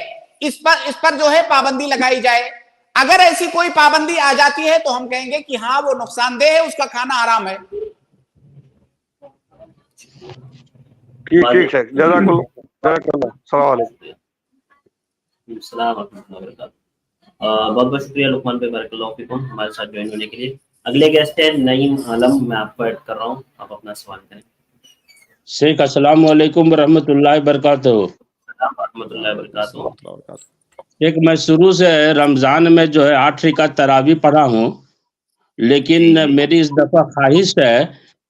इस पर जो है पाबंदी लगाई जाए। अगर ऐसी कोई पाबंदी आ जाती है तो हम कहेंगे कि हाँ वो नुकसानदेह है, उसका खाना हराम है। ठीक है, जज़ाकल्लाह, अस्सलाम वालेकुम। बहुत बहुत शुक्रिया लुकमान भाई, बारकल्लाहु फीकुम, हमारे साथ ज्वाइन होने के लिए। अगले गेस्ट है नईम आलम, मैं आपको ऐड कर रहा हूँ, आप अपना सवाल करें। शेख अस्सलाम वालेकुम रहमतुल्लाहि बरकातहू। शेख मैं शुरू से रमजान में जो है 8 रकात तरावी पढ़ा हूँ, लेकिन मेरी इस दफा ख्वाहिश है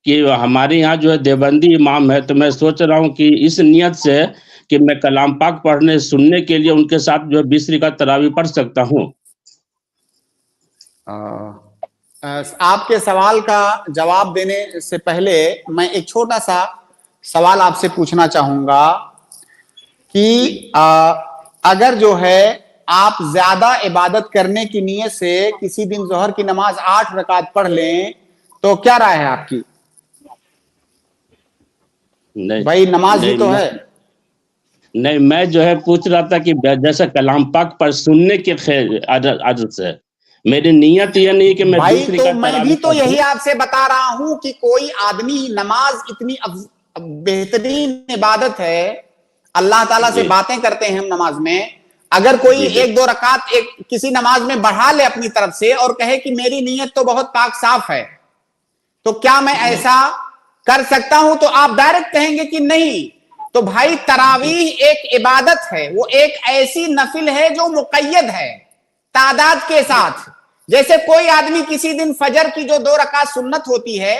कि हमारे यहाँ जो है देवबंदी इमाम है, तो मैं सोच रहा हूँ कि इस नियत से कि मैं कलाम पाक पढ़ने सुनने के लिए उनके साथ जो है 20 रकात तरावी पढ़ सकता हूँ। आपके सवाल का जवाब देने से पहले मैं एक छोटा सा सवाल आपसे पूछना चाहूंगा कि अगर जो है आप ज्यादा इबादत करने की नियत से किसी दिन जोहर की नमाज 8 रकात पढ़ लें तो क्या राय है आपकी? नहीं भाई नमाज ही तो है। नहीं, मैं जो है पूछ रहा था कि जैसे कलाम पाक पर सुनने के आदत से मेरी नियत ये नहीं कि मैं भाई तो मैं भी तो यही आपसे बता रहा हूं कि कोई आदमी नमाज इतनी बेहतरीन इबादत है, अल्लाह ताला से बातें करते हैं हम नमाज में, अगर कोई 1-2 रकात एक किसी नमाज में बढ़ा ले अपनी तरफ से और कहे कि मेरी नीयत तो बहुत पाक साफ है, तो क्या मैं ऐसा कर सकता हूं? तो आप डायरेक्ट कहेंगे कि नहीं। तो भाई तरावीह एक इबादत है, वो एक ऐसी नफिल है जो मुक़य्यद है तादाद के साथ। जैसे कोई आदमी किसी दिन फजर की जो 2 रकात सुन्नत होती है,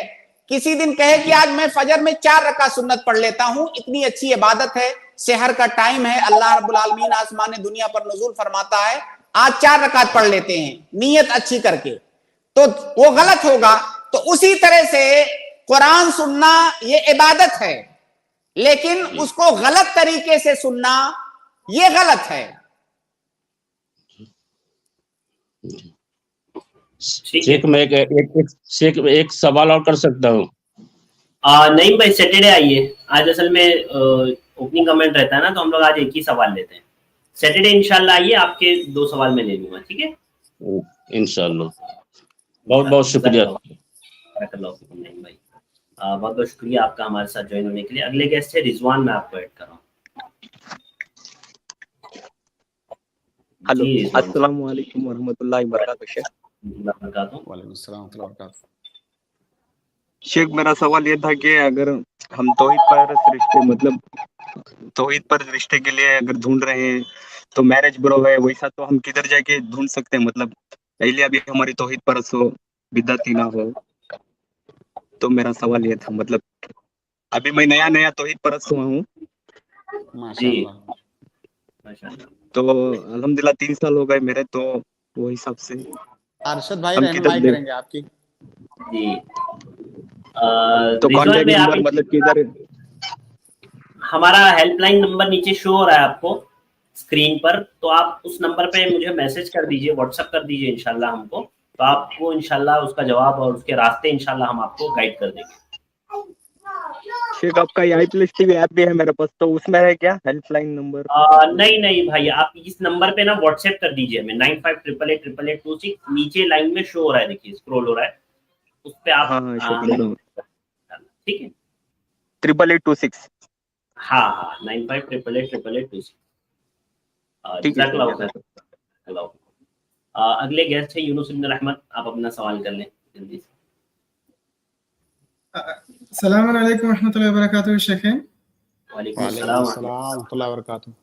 किसी दिन कहे कि आज मैं फजर में 4 रकात सुन्नत पढ़ लेता हूं, इतनी अच्छी इबादत है, सहर का टाइम है, अल्लाह रब्बुल आलमीन आसमान दुनिया पर नुज़ूल फरमाता है, आज 4 रकात पढ़ लेते हैं नीयत अच्छी करके, तो वो गलत होगा। तो उसी तरह से कुरान सुनना ये इबादत है, लेकिन उसको गलत तरीके से सुनना ये गलत है। शेख मैं एक सवाल और कर सकता हूँ? नहीं भाई, सैटरडे आइए, आज असल में ओपनिंग कमेंट रहता है ना, तो हम लोग आज एक ही सवाल लेते हैं। सैटरडे इंशाल्लाह आइए, आपके 2 सवाल मैं ले लूंगा, ठीक है इंशाल्लाह। बहुत बहुत शुक्रिया भाई, बहुत बहुत शुक्रिया आपका हमारे साथ ज्वाइन होने के लिए। अगले गेस्ट है रिजवान, मैं आपको ऐड कर रहा हूँ। हेलो, अस्सलाम वालेकुम वरहमतुल्लाहि वबरकातुहू। शेख मेरा सवाल ये था कि अगर हम तौहीद पर रिश्ते के लिए अगर ढूंढ रहे हैं तो मैरिज ब्रो है, वैसा तो हम किधर जाके ढूंढ सकते हैं? मतलब पहले अभी हमारी तौहीद परस्त हो, बिदअती ना हो। तो मेरा सवाल ये था, मतलब अभी मैं नया तौहीद परस्त हुआ हूँ तो अल्हम्दुलिल्लाह 3 साल हो गए मेरे, तो वो हिसाब से अरशद भाई रहनुमाई करेंगे आपकी। जी तो कॉन्टैक्ट नंबर मतलब किधर? हमारा हेल्पलाइन नंबर नीचे शो हो रहा है आपको स्क्रीन पर, तो आप उस नंबर पे मुझे मैसेज कर दीजिए, व्हाट्सएप कर दीजिए इंशाल्लाह हमको, तो आपको इंशाल्लाह उसका जवाब और उसके रास्ते इंशाल्लाह हम आपको गाइड कर देंगे। शेख आपका आई प्लस टीवी ऐप भी है मेरे पास, तो उसमें है क्या हेल्पलाइन नंबर? नहीं भाई, आप इस नंबर पे ना व्हाट्सएप कर दीजिए हमें 95888826, नीचे लाइन में शो हो रहा है, देखिए स्क्रॉल हो रहा है, उस पे आप ठीक है 8886। हाँ 95888826। अगले गेस्ट है यूनुस इब्न रहमत, आप अपना सवाल कर लें जल्दी से। अस्सलाम वालेकुम रहमतुल्लाहि व बरकातुहू। शेखैन वालेकुम अस्सलाम रहमतुल्लाहि व बरकातुहू।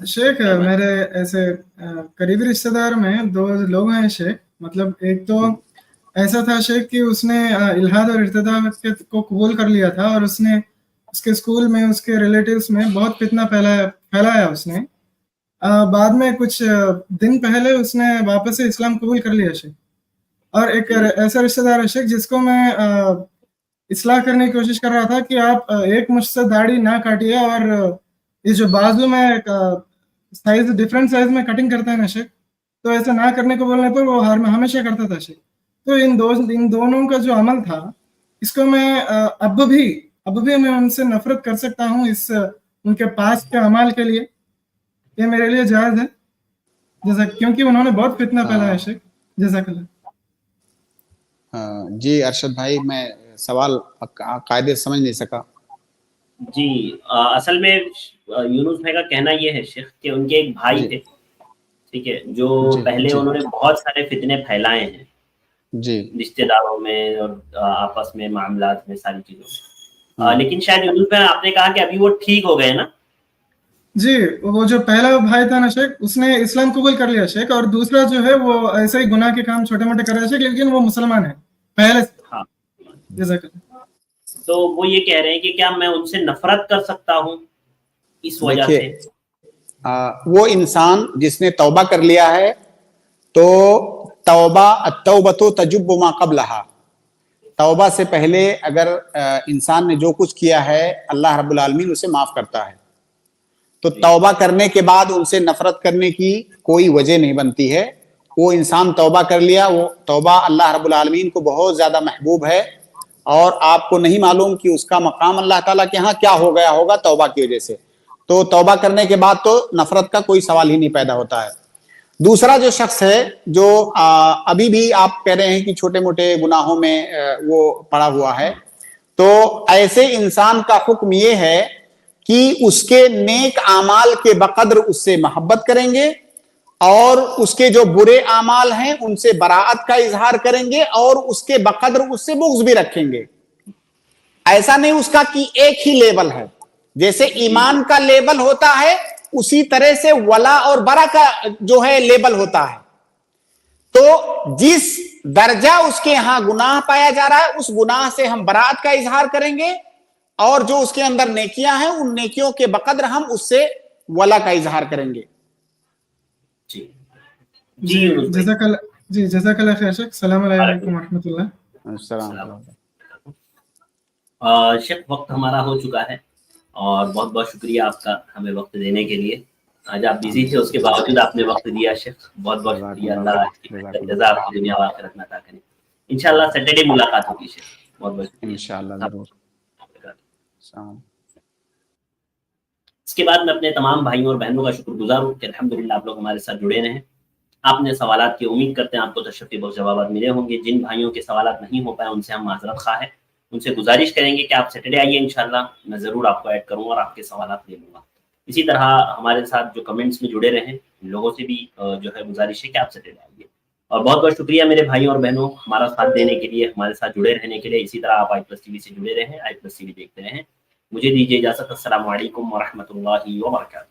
शेख मेरे ऐसे करीबी रिश्तेदार में 2 लोग हैं शेख, मतलब एक तो ऐसा था शेख कि उसने इल्हाद और इर्तिदा को कबूल कर लिया था और उसने उसके स्कूल में उसके रिलेटिव्स में बहुत फितना फैलाया उसने। बाद में कुछ दिन पहले उसने वापस से इस्लाम कबूल कर लिया शेख। और एक ऐसा रिश्तेदार है शेख जिसको मैं इस्लाह करने की कोशिश कर रहा था कि आप एक मुझसे दाढ़ी ना काटिए, और ये जो बाजू में साइज डिफरेंट साइज में कटिंग करता है ना शेख, तो ऐसा ना करने को बोलने पर वो हमेशा करता था शेख। तो इन दोनों का जो अमल था, इसको मैं अब भी मैं उनसे नफरत कर सकता हूँ इस उनके पास के अमाल के लिए? ये मेरे लिए जायज है जैसा, क्योंकि उन्होंने बहुत फितना फैलाया शेख। जज़ाकल्लाह। जी अरशद भाई, मैं सवाल कायदे समझ नहीं सका। जी असल में यूनुस भाई का कहना ये है शेख कि उनके एक भाई थे, ठीक है, जो पहले उन्होंने बहुत सारे फितने फैलाए हैं जी, रिश्तेदारों में और आपस में मामलात में, सारी चीजों में। लेकिन शायद यूनुस भाई आपने कहा कि अभी वो ठीक हो गए ना? जी, वो जो पहला भाई था ना शेख, उसने इस्लाम कबूल कर लिया शेख, और दूसरा जो है वो ऐसे ही गुनाह के काम छोटे मोटे कर रहा है शेख, लेकिन वो मुसलमान है पहले से। हाँ, जज़ाकल्लाह। तो वो ये कह रहे हैं कि क्या मैं उनसे नफरत कर सकता हूँ इस वजह से? वो इंसान जिसने तौबा कर लिया है तो तौबतो तजुब्बु मा क़ब्लहा, तौबा से पहले अगर इंसान ने जो कुछ किया है अल्लाह रब्बुल आलमीन उसे माफ करता है। तो तौबा करने के बाद उनसे नफरत करने की कोई वजह नहीं बनती है। वो इंसान तौबा कर लिया, वो तौबा अल्लाह रब्बुल आलमीन को बहुत ज्यादा महबूब है, और आपको नहीं मालूम कि उसका मकाम अल्लाह ताला के यहाँ क्या हो गया होगा तौबा की वजह से। तो तौबा करने के बाद तो नफरत का कोई सवाल ही नहीं पैदा होता है। दूसरा जो शख्स है जो अभी भी आप कह रहे हैं कि छोटे मोटे गुनाहों में वो पड़ा हुआ है, तो ऐसे इंसान का हुक्म ये है कि उसके नेक आमाल के बकद्र उससे मोहब्बत करेंगे, और उसके जो बुरे आमाल हैं उनसे बराअत का इजहार करेंगे, और उसके बकद्र उससे बुग़्ज़ भी रखेंगे। ऐसा नहीं उसका कि एक ही लेवल है, जैसे ईमान का लेवल होता है उसी तरह से वला और बरा का जो है लेवल होता है। तो जिस दर्जा उसके यहां गुनाह पाया जा रहा है उस गुनाह से हम बराअत का इजहार करेंगे, और जो उसके अंदर नेकियां हैं उन नेकियों के बकद्र हम उससे वला का इजहार करेंगे। जी जज़ाकल्लाह खैर शेख। सलाम अलैकुम व रहमतुल्लाह। शेख वक्त हमारा हो चुका है, और बहुत बहुत शुक्रिया आपका हमें वक्त देने के लिए। आज आप बिजी थे, उसके बावजूद आपने वक्त दिया शेख, बहुत बहुत शुक्रिया। अल्लाह आपकी जज़ा आपको दुनिया व आखिरत में अता करे। इंशाल्लाह सैटरडे मुलाकात होगी शेख, बहुत बहुत इंशाल्लाह जरूर। इसके बाद मैं अपने तमाम भाइयों और बहनों का शुक्रगुजार हूँ कि अल्हम्दुलिल्लाह आप लोग हमारे साथ जुड़े रहे हैं। आपने सवालात की उम्मीद करते हैं आपको तशफ़ी बख्श जवाब मिले होंगे। जिन भाइयों के सवालात नहीं हो पाए उनसे हम माज़रत ख़्वाह है, उनसे गुजारिश करेंगे कि आप सैटरडे आइए, इंशाल्लाह मैं ज़रूर आपको ऐड करूँगा और आपके सवालात ले लूँगा। इसी तरह हमारे साथ जो कमेंट्स में जुड़े रहे लोगों से भी जो है गुजारिश है कि आप सैटरडे आइए। और बहुत बहुत शुक्रिया मेरे भाइयों और बहनों हमारा साथ देने के लिए, हमारे साथ जुड़े रहने के लिए। इसी तरह आप i+ TV से जुड़े रहें, i+ TV देखते रहें। मुझे दीजिए इजाज़त। अस्सलामु अलैकुम व रहमतुल्लाहि व बरकातुहू।